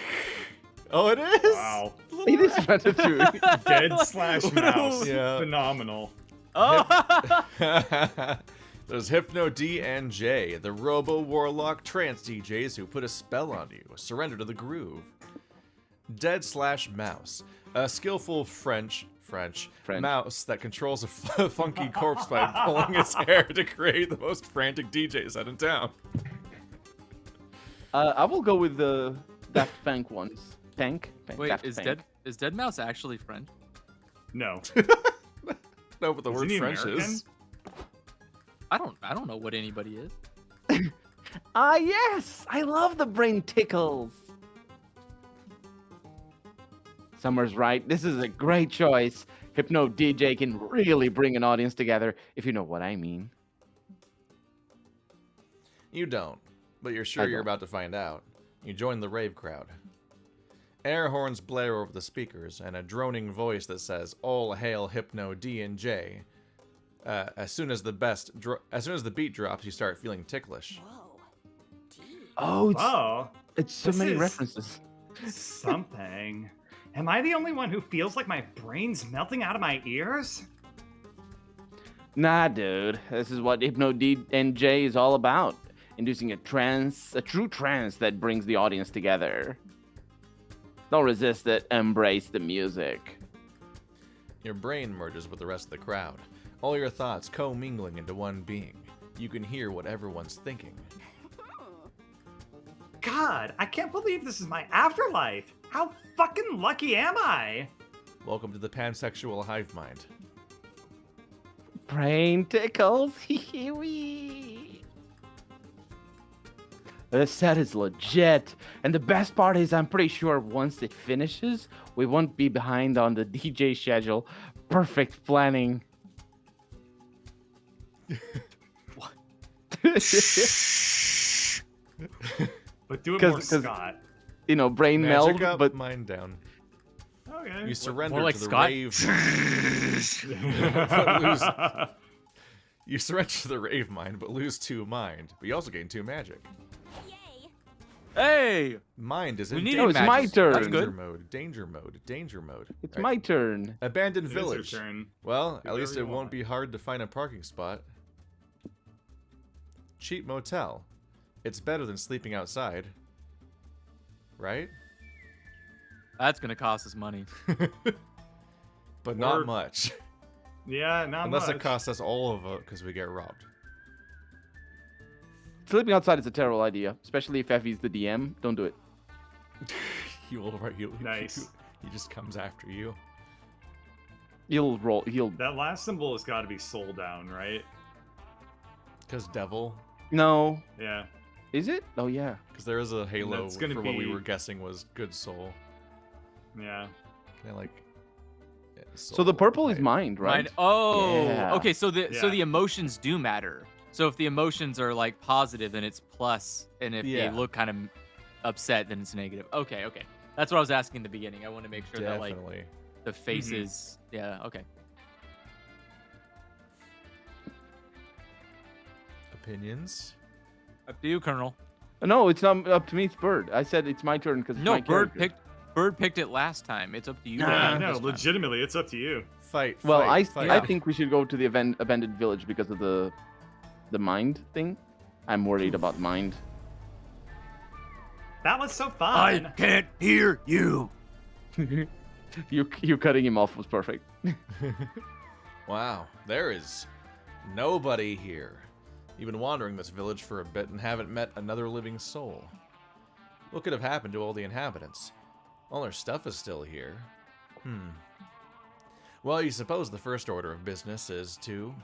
Oh, it is? Wow. It is Ratatouille. Dead slash mouse. Yeah. Phenomenal. Oh. There's Hypno D and J, the Robo Warlock trance DJs who put a spell on you. Surrender to the groove. Dead slash Mouse, a skillful French mouse that controls a funky corpse by pulling his hair to create the most frantic DJ set in town. I will go with the Daft Punk ones. Pank? Wait, Daft is Punk. Dead Mouse actually French? No. No, but the word he French American? is. I don't know what anybody is. Yes! I love the brain tickles. Summer's right. This is a great choice. Hypno DJ can really bring an audience together, if you know what I mean. You don't, but you're sure I you're don't. about to find out. You join the rave crowd. Air horns blare over the speakers, and a droning voice that says, "All hail Hypno D and J." As soon as the beat drops, you start feeling ticklish. Whoa. Gee. Oh, Oh, it's so this many is- references. something. Am I the only one who feels like my brain's melting out of my ears? Nah, dude. This is what Hypno D and J is all about. Inducing a true trance that brings the audience together. Don't resist it, embrace the music. Your brain merges with the rest of the crowd. All your thoughts co-mingling into one being. You can hear what everyone's thinking. God, I can't believe this is my afterlife. How fucking lucky am I? Welcome to the pansexual hive mind. Brain tickles. Hee-hee-wee. This set is legit. And the best part is I'm pretty sure once it finishes, we won't be behind on the DJ schedule. Perfect planning. But do it 'Cause- more, 'cause- Scott. You know, brain Magic meld, up, but mind down. Okay. You surrender more like to the Scott? rave. You surrender to the rave mind, but lose 2 mind. But you also gain 2 magic. Yay. Hey! Mind is We in need danger, No, it's my matches. turn. That's danger good. mode. Danger mode. Danger mode. It's Right. my turn. Abandoned It is your village. turn. Well, Do at least whatever it you won't want. be hard to find a parking spot. Cheap motel. It's better than sleeping outside. Right? That's gonna cost us money. But not Or- much. Yeah, not Unless much. it costs us all of it because we get robbed. Sleeping outside is a terrible idea, especially if Effie's the DM. Don't do it. He will, right? Nice. He just comes after you. He'll roll. He'll. That last symbol has got to be soul down, right? Because devil. No. Yeah. Is it? Oh yeah. Because there is a halo That's gonna for what we be- were guessing was good soul. Yeah. Kind of like. yeah, So the soul, purple is right? mind, right? Mine. Oh, Yeah. okay. So the Yeah. emotions do matter. So if the emotions are like positive, then it's plus, and if Yeah. they look kind of upset, then it's negative. Okay, okay. That's what I was asking in the beginning. I want to make sure that like Definitely. the faces. Yeah. Okay. Opinions? Up to you, Colonel. No, it's not up to me. It's Bird. I said it's my turn because No, my Bird character. picked it last time. It's up to you. Nah, to Yeah, pick no, this time. legitimately, it's up to you. Fight. Well, fight, fight. I think we should go to the abandoned village because of the mind thing. I'm worried about mind. That was so I fun. can't hear you. You cutting him off was perfect. Wow, there is nobody here. You've been wandering this village for a bit and haven't met another living soul. What could have happened to all the inhabitants? All their stuff is still here. Well, you suppose the first order of business is to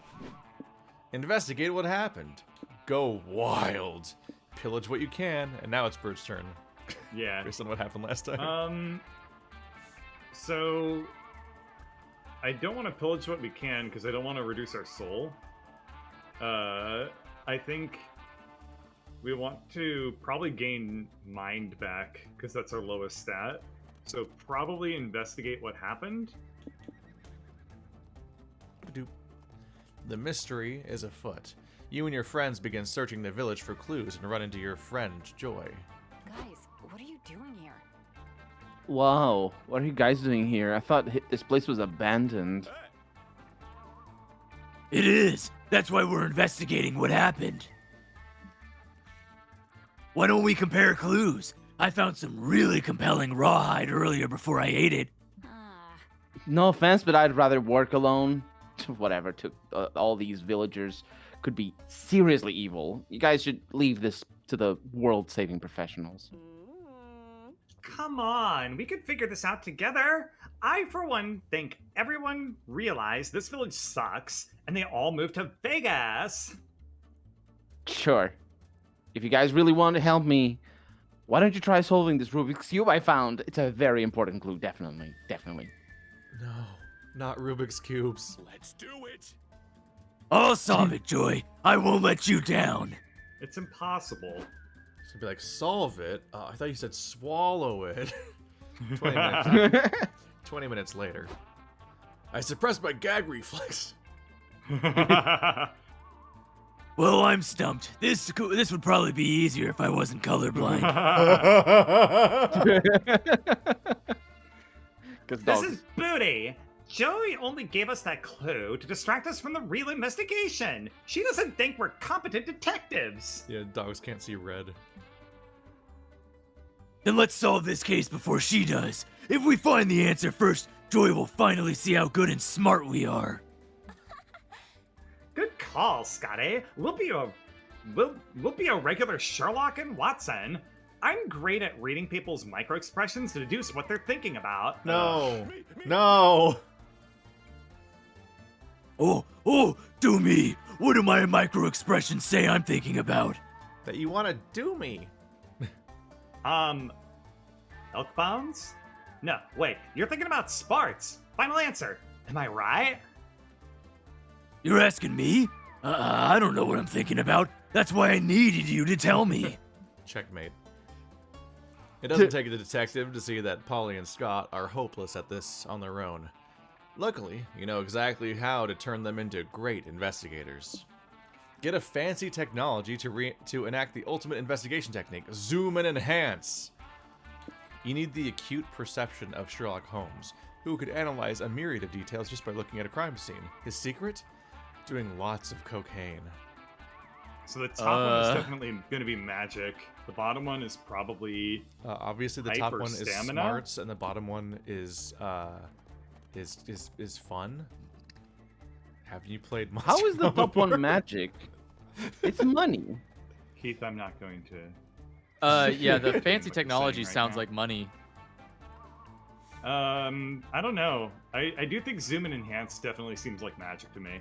investigate what happened. Go wild. Pillage what you can, and now it's Bird's turn. Yeah. Based on what happened last time. So I don't want to pillage what we can because I don't want to reduce our soul. I think we want to probably gain mind back because that's our lowest stat. So probably investigate what happened. Ba-doop. The mystery is afoot. You and your friends begin searching the village for clues and run into your friend, Joy. Guys, what are you doing here? Wow, what are you guys doing here? I thought this place was abandoned. It is. That's why we're investigating what happened. Why don't we compare clues? I found some really compelling rawhide earlier before I ate it. Ah, No offense, but I'd rather work alone. Whatever, all these villagers could be seriously evil. You guys should leave this to the world-saving professionals. Come on, we could figure this out together. I, for one, think everyone realized this village sucks and they all moved to Vegas. Sure. If you guys really want to help me, why don't you try solving this Rubik's Cube I found? It's a very important clue, definitely. Definitely. No, not Rubik's Cubes. Let's do it. I'll solve it, Joy. I won't let you down. It's impossible. It's gonna be like, solve it? I thought you said swallow it. 20 minutes. 20 minutes later. I suppressed my gag reflex. Well, I'm stumped. This would probably be easier if I wasn't colorblind. Because This is Booty. Joey only gave us that clue to distract us from the real investigation. She doesn't think we're competent detectives. Yeah, dogs can't see red. Then let's solve this case before she does. If we find the answer first, Joy will finally see how good and smart we are. Good call, Scotty. We'll be a regular Sherlock and Watson. I'm great at reading people's micro-expressions to deduce what they're thinking about. No. No. Oh, do me. What do my micro expressions say I'm thinking about? That you want to do me. Elk bones? No, wait, you're thinking about Sparts. Final answer. Am I right? You're asking me? I don't know what I'm thinking about. That's why I needed you to tell me. Checkmate. It doesn't take a detective to see that Polly and Scott are hopeless at this on their own. Luckily, you know exactly how to turn them into great investigators. Get a fancy technology to enact the ultimate investigation technique. Zoom and enhance. You need the acute perception of Sherlock Holmes, who could analyze a myriad of details just by looking at a crime scene. His secret? Doing lots of cocaine. So the top one is definitely going to be magic. The bottom one is probably obviously the hype top or one is stamina? smarts, and the bottom one is fun. Have you played Monster How is the Prom top one before? magic? It's money. Keith. I'm not going to. Yeah, the what fancy you're technology saying right sounds now. like money. I don't know. I do think zoom and enhance definitely seems like magic to me.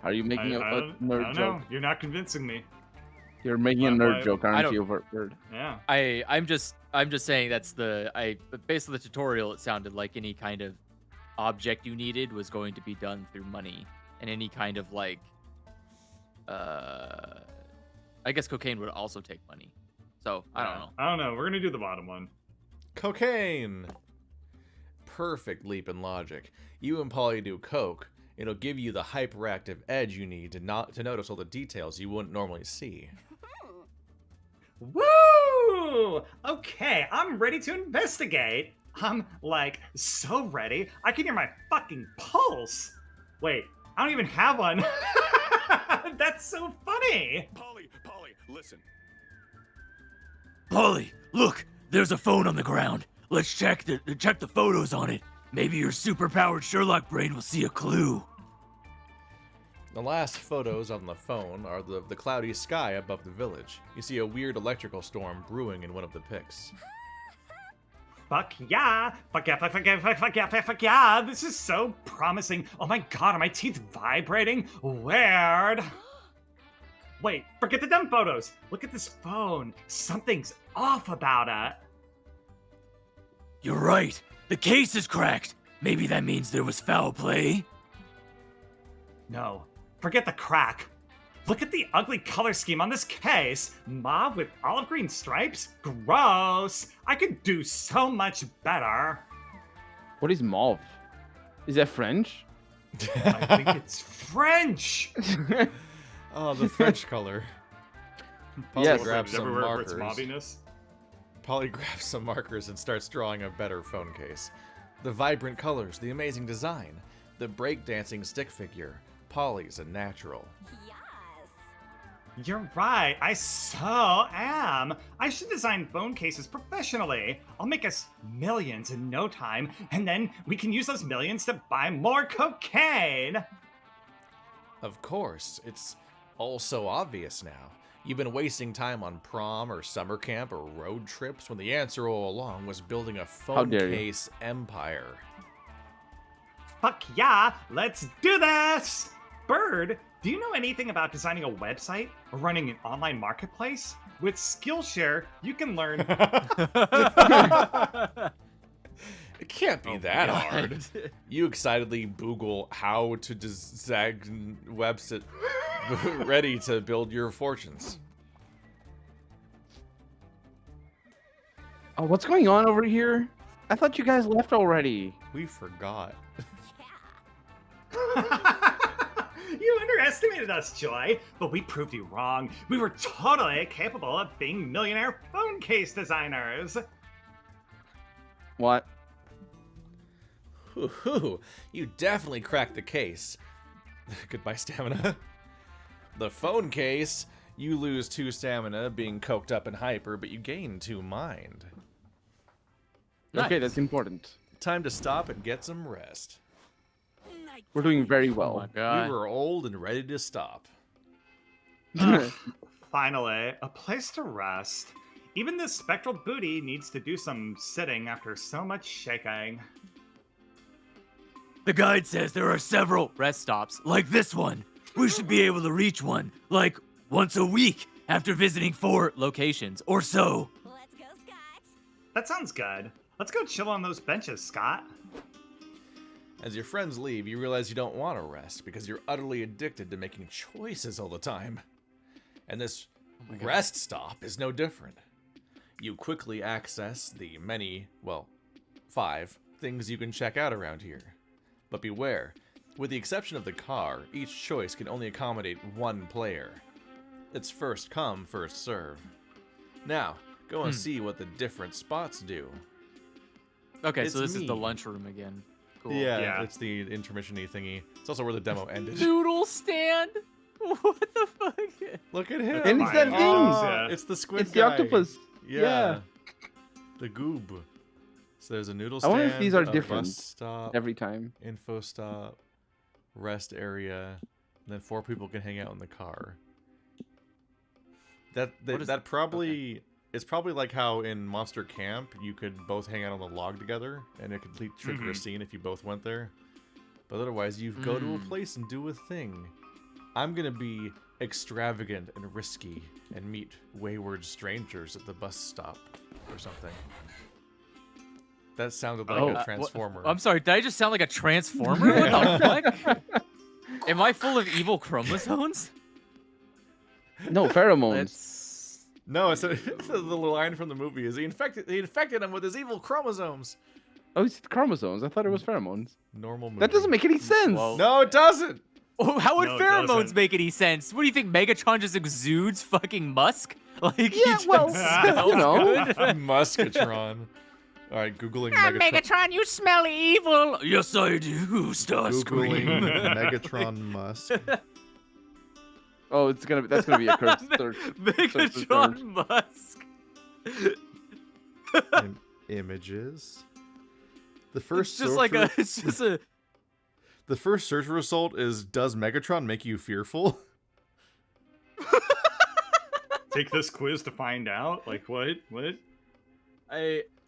Are you making a I nerd don't joke? know. You're not convincing me. You're making a Why- nerd why- joke, I aren't don't- you, Bird? Yeah. I'm just saying that's but based on the tutorial, it sounded like any kind of object you needed was going to be done through money, and any kind of like, I guess cocaine would also take money. So I don't know. I don't know. We're gonna do the bottom one. Cocaine. Perfect leap in logic. You and Polly do coke. It'll give you the hyperactive edge you need to notice all the details you wouldn't normally see. Woo! Okay, I'm ready to investigate. I'm like so ready. I can hear my fucking pulse. Wait, I don't even have one. That's so funny. Polly, listen. Polly, look, there's a phone on the ground. Let's check the photos on it. Maybe your superpowered Sherlock brain will see a clue. The last photos on the phone are the cloudy sky above the village. You see a weird electrical storm brewing in one of the pics. Fuck yeah! Fuck yeah, fuck yeah, fuck yeah, fuck yeah! This is so promising. Oh my god, are my teeth vibrating? Weird. Wait, forget the dumb photos. Look at this phone. Something's off about it. You're right. The case is cracked. Maybe that means there was foul play. No, forget the crack. Look at the ugly color scheme on this case. Mauve with olive green stripes? Gross. I could do so much better. What is mauve? Is that French? I think it's French. Oh, the French color. Polly Yes. grabs some Everywhere for its markers. mobbiness. Polly grabs some markers and starts drawing a better phone case. The vibrant colors, the amazing design, the breakdancing stick figure. Polly's a natural. Yes. You're right, I so am. I should design phone cases professionally. I'll make us millions in no time, and then we can use those millions to buy more cocaine. Of course, it's all so obvious now. You've been wasting time on prom or summer camp or road trips when the answer all along was building a phone dare you. case empire. Fuck yeah, let's do this! Bird, do you know anything about designing a website or running an online marketplace? With Skillshare, you can learn. It can't be that God. hard. You excitedly Google how to design website ready to build your fortunes. Oh, what's going on over here? I thought you guys left already. We forgot. You underestimated us, Joy, but we proved you wrong. We were totally capable of being millionaire phone case designers. What? Hoo-hoo, you definitely cracked the case. Goodbye, stamina. The phone case, you lose 2 stamina being coked up and hyper, but you gain 2 mind. Okay, Nice. that's important. Time to stop and get some rest. We're doing very Oh my well. god. We were old and ready to stop. Finally, a place to rest. Even this spectral booty needs to do some sitting after so much shaking. The guide says there are several, Rest stops. like this one. We should be able to reach one, like once a week after visiting 4 Locations. or so. Let's go, Scott. That sounds good. Let's go chill on those benches, Scott. As your friends leave, you realize you don't want to rest because you're utterly addicted to making choices all the time. And this rest stop is no different. You quickly access the many, well, 5 things you can check out around here. But beware, With the exception of the car, each choice can only accommodate one player. It's first come, first serve. Now, go and see what the different spots do. Okay, It's so this is the me. lunchroom again. Cool. Yeah, it's the intermission-y thingy. It's also where the demo ended. Noodle stand? What the fuck? Look at him. And it's that Fine. thing. Yeah. It's the squid It's the guy. octopus. Yeah. Yeah. The goob. So there's a noodle I stand, wonder if these are a different bus stop, every time. info stop, rest area, and then 4 people can hang out in the car. That probably it's probably like how in Monster Camp you could both hang out on the log together and it could trigger a scene if you both went there. But otherwise you go to a place and do a thing. I'm gonna be extravagant and risky and meet wayward strangers at the bus stop or something. That sounded like a transformer. I'm sorry, did I just sound like a transformer? What the fuck? Am I full of evil chromosomes? No, pheromones. That's... No, it's the line from the movie is he infected him with his evil chromosomes. Oh, it's chromosomes. I thought it was pheromones. Normal movie. That doesn't make any sense. Well- No, it doesn't. Oh, how would No, it pheromones doesn't. make any sense? What do you think, Megatron just exudes fucking musk? Like, Yeah, he just well, smells you know. good? Muskatron. All right, googling Ah, Megatron. Megatron, you smell evil. Yes, I do, Starscream. Googling Megatron Musk. Oh, that's gonna be a cursed search. Megatron musk. Images. The It's first just like a. It's just a. The first search result is: Does Megatron make you fearful? Take this quiz to find out. Like what? What?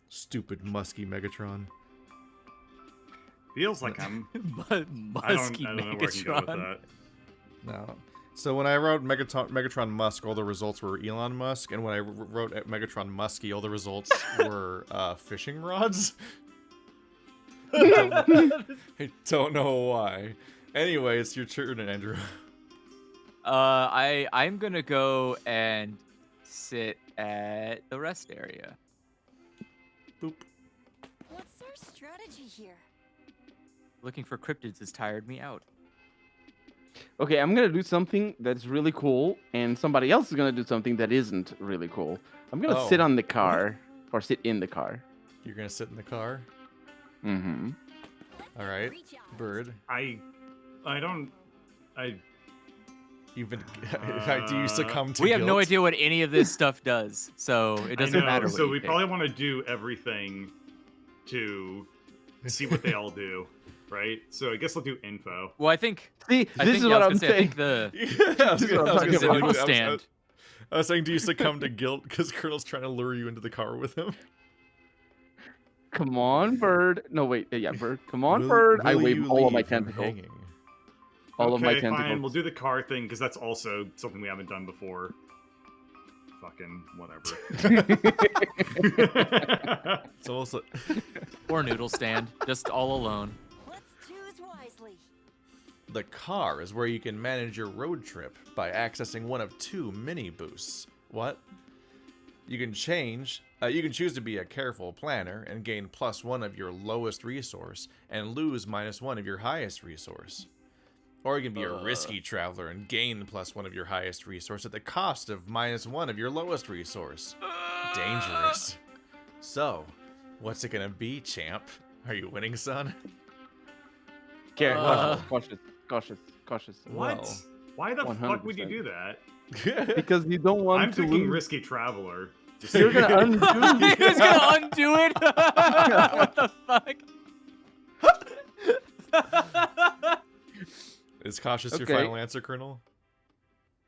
Stupid musky Megatron. Feels like I'm. Musky I don't know where I can go with Megatron. that. No. So when I wrote Megatron Musk, all the results were Elon Musk, and when I wrote Megatron Musky, all the results were fishing rods. I don't know why. Anyway, it's your turn, Andrew. I'm gonna go and sit at the rest area. Boop. What's our strategy here? Looking for cryptids has tired me out. Okay, I'm gonna do something that's really cool, and somebody else is gonna do something that isn't really cool. I'm gonna sit on the car, or sit in the car. You're gonna sit in the car. Mm-hmm. All right, Reach out. Bird. I don't. You've been. Do you succumb to? We have no guilt? idea what any of this stuff does, so it doesn't I know, matter. What So you we pick. probably want to do everything to see what they all do, right? So I guess I'll do info. Well, I think. See, I this think, is yeah, what I I'm was gonna say, I saying. think the. Yeah, I was gonna, I was gonna the say, noodle like, stand. I was saying, do you succumb to guilt because Colonel's trying to lure you into the car with him? Come on, Bird. No, wait. Yeah, Bird. Come on, Will- Bird. I will wave you all of my leave him tentacles. hanging? All of my Okay, tentacles. fine. We'll do the car thing because that's also something we haven't done before. Fucking whatever. It's also Or noodle stand, just all alone. Let's choose wisely. the car is where you can manage your road trip by accessing one of 2 mini boosts. What? You can choose to be a careful planner and gain +1 of your lowest resource and lose -1 of your highest resource. Or you can be a risky traveler and gain +1 of your highest resource at the cost of -1 of your lowest resource. Dangerous. So, what's it gonna be, champ? Are you winning, son? Okay, Uh, cautious. What? Well, Why the fuck would you 100%. do that? Because you don't want I'm to thinking lose. risky traveler. Just You're gonna undo. He's gonna undo it. What the fuck? Is cautious your Okay. final answer, Colonel?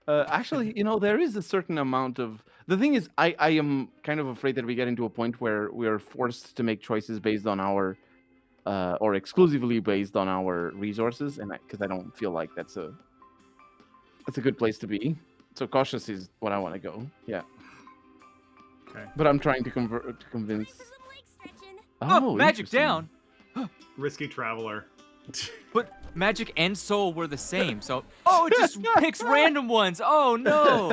Actually, there is a certain amount of. The thing is, I am kind of afraid that we get into a point where we are forced to make choices based on our, or exclusively based on our resources, and because I don't feel like that's a good place to be. So cautious is what I want to go. Yeah. Okay. But I'm trying to convince. This is a leg stretching. Oh, magic interesting. down. risky traveler. But magic and soul were the same, so it just picks random ones. Oh no,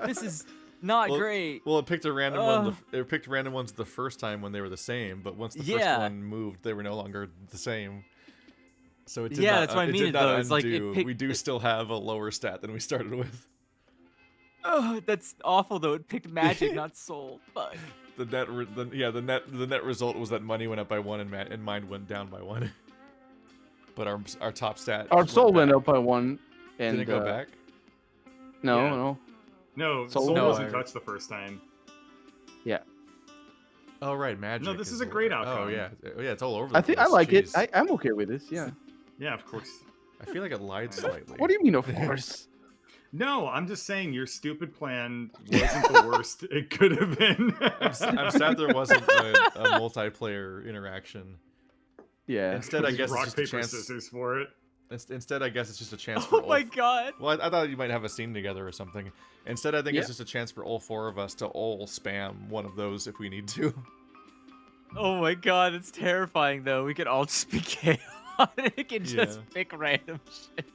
this is not Well, great. Well, it picked a random one. It picked random ones the first time when they were the same, but once the first Yeah. one moved, they were no longer the same. So it did Yeah, not, that's what I it mean, did not though. It's like it undo. picked- We do still have a lower stat than we started with. Oh, that's awful though. It picked magic, not soul. Fuck. The net result was that money went up by 1 and mine went down by 1. But our top stat. Our soul went up by 1. And, Did it go back? No, Yeah. no. No, Soul Soul no. wasn't touched the first time. Oh right, magic. No, this is a great outcome. Oh yeah, it's all over. The I think I place. like it. Jeez. I'm okay with this. Yeah. Yeah, of course. I feel like it lied slightly. What do you mean, of course? No, I'm just saying your stupid plan wasn't the worst it could have been. I'm sad there wasn't a multiplayer interaction. Yeah. Instead, I guess rock, it's just a paper, chance. scissors for it. Instead, I guess it's just a chance for. Oh my god. Well, I thought you might have a scene together or something. Instead, I think it's Yeah. just a chance for all 4 of us to all spam one of those if we need to. Oh my god, it's terrifying though. We could all just be chaotic and just Yeah. pick random shit.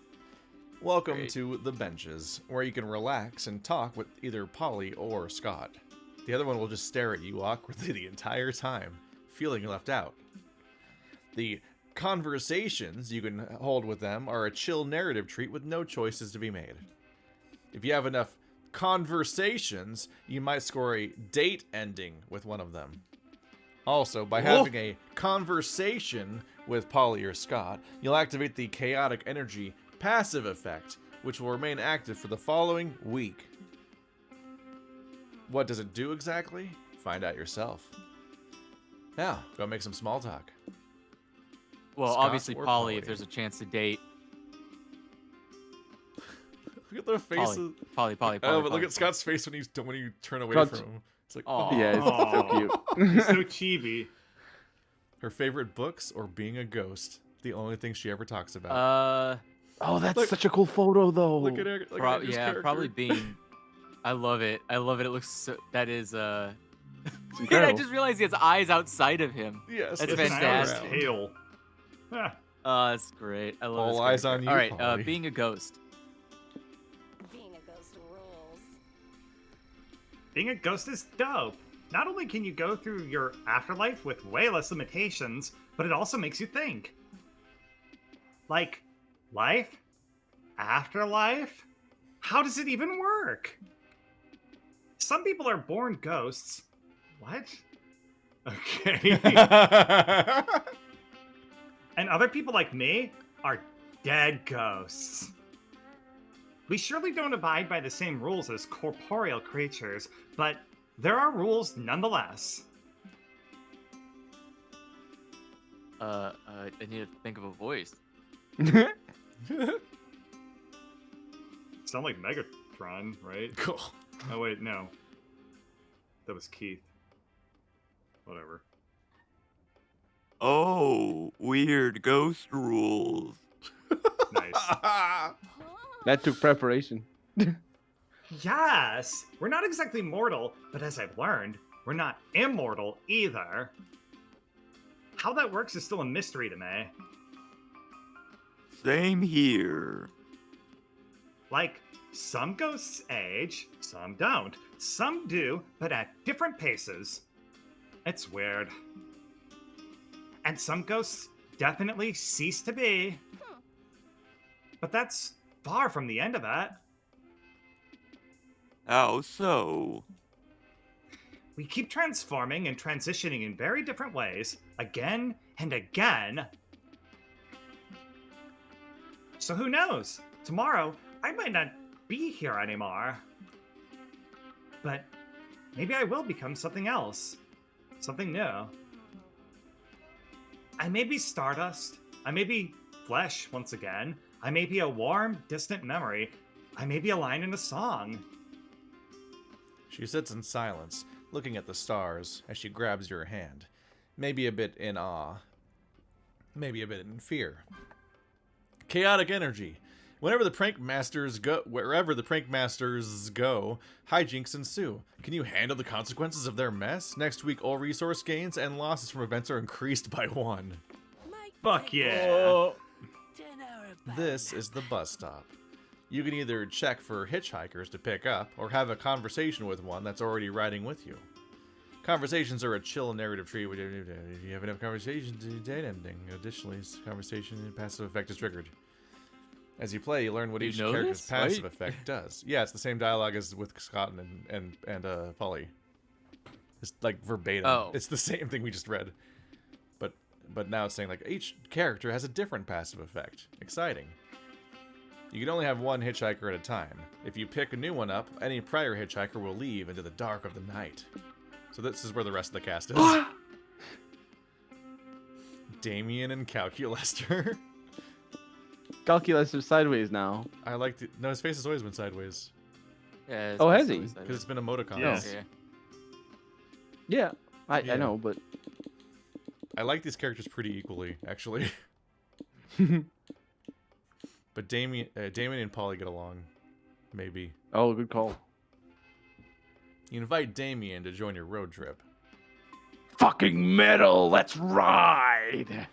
Welcome Great. to The Benches, where you can relax and talk with either Polly or Scott. The other one will just stare at you awkwardly the entire time, feeling left out. The conversations you can hold with them are a chill narrative treat with no choices to be made. If you have enough conversations, you might score a date ending with one of them. Also, by having a conversation with Polly or Scott, you'll activate the chaotic energy passive effect, which will remain active for the following week. What does it do exactly? Find out yourself. Now, go make some small talk. Well, Scott obviously or Polly, if Polly? there's a chance to date. Look at their faces. Polly. Oh, but look at Scott's face when you turn away Scott's- from him. It's like, Aw. oh. Yeah, it's so Aw. cute. He's so chibi. Her favorite books or being a ghost. The only thing she ever talks about. Oh, that's Look- such a cool photo, though. Look at her. Look at Andrew's character. probably being. I love it. It looks so. That is I incredible. just realized he has eyes outside of him. Yes, That's It's an hour's fantastic. tail. Ah, Oh, that's great. I love All this eyes character. on you, All right, Polly. being a ghost. Being a ghost rules. being a ghost is dope. Not only can you go through your afterlife with way less limitations, but it also makes you think. Like, life? Afterlife? How does it even work? Some people are born ghosts. What? Okay. And other people like me are dead ghosts. We surely don't abide by the same rules as corporeal creatures, but there are rules nonetheless. I need to think of a voice. Sound like Megatron, right? Cool. Oh wait, no. That was Keith. Whatever. Oh, weird ghost rules. Nice. That took preparation. Yes! We're not exactly mortal, but as I've learned, we're not immortal either. How that works is still a mystery to me. Same here. Like, some ghosts age, some don't. Some do, but at different paces. It's weird. And some ghosts definitely cease to be. But that's far from the end of it. How so? We keep transforming and transitioning in very different ways, again and again. So who knows? Tomorrow, I might not be here anymore. But maybe I will become something else. Something new. I may be stardust. I may be flesh once again. I may be a warm, distant memory. I may be a line in a song. She sits in silence, looking at the stars as she grabs your hand. Maybe a bit in awe. Maybe a bit in fear. Chaotic energy. Wherever the prank masters go, hijinks ensue. Can you handle the consequences of their mess? Next week, all resource gains and losses from events are increased by 1. Fuck yeah. Oh, 10-hour This is the bus stop. You can either check for hitchhikers to pick up or have a conversation with one that's already riding with you. Conversations are a chill narrative tree. If you have enough conversations, the date ending. Additionally, conversation and passive effect is triggered. As you play, you learn what You each know character's this, passive right? effect does. Yeah, it's the same dialogue as with Scott and Polly. It's like verbatim. Oh. It's the same thing we just read. But now it's saying like each character has a different passive effect. Exciting. You can only have one hitchhiker at a time. If you pick a new one up, any prior hitchhiker will leave into the dark of the night. So this is where the rest of the cast is. Damien and Calculester. Calculator sideways now. I like the... No, his face has always been sideways. Yeah, it's Oh, has basically he? said Because it's been emoticons. Yes. Okay. Yeah, I Yeah. know, but I like these characters pretty equally, actually. But Damien and Polly get along. Maybe. oh, good call. You invite Damien to join your road trip. Fucking metal, let's ride!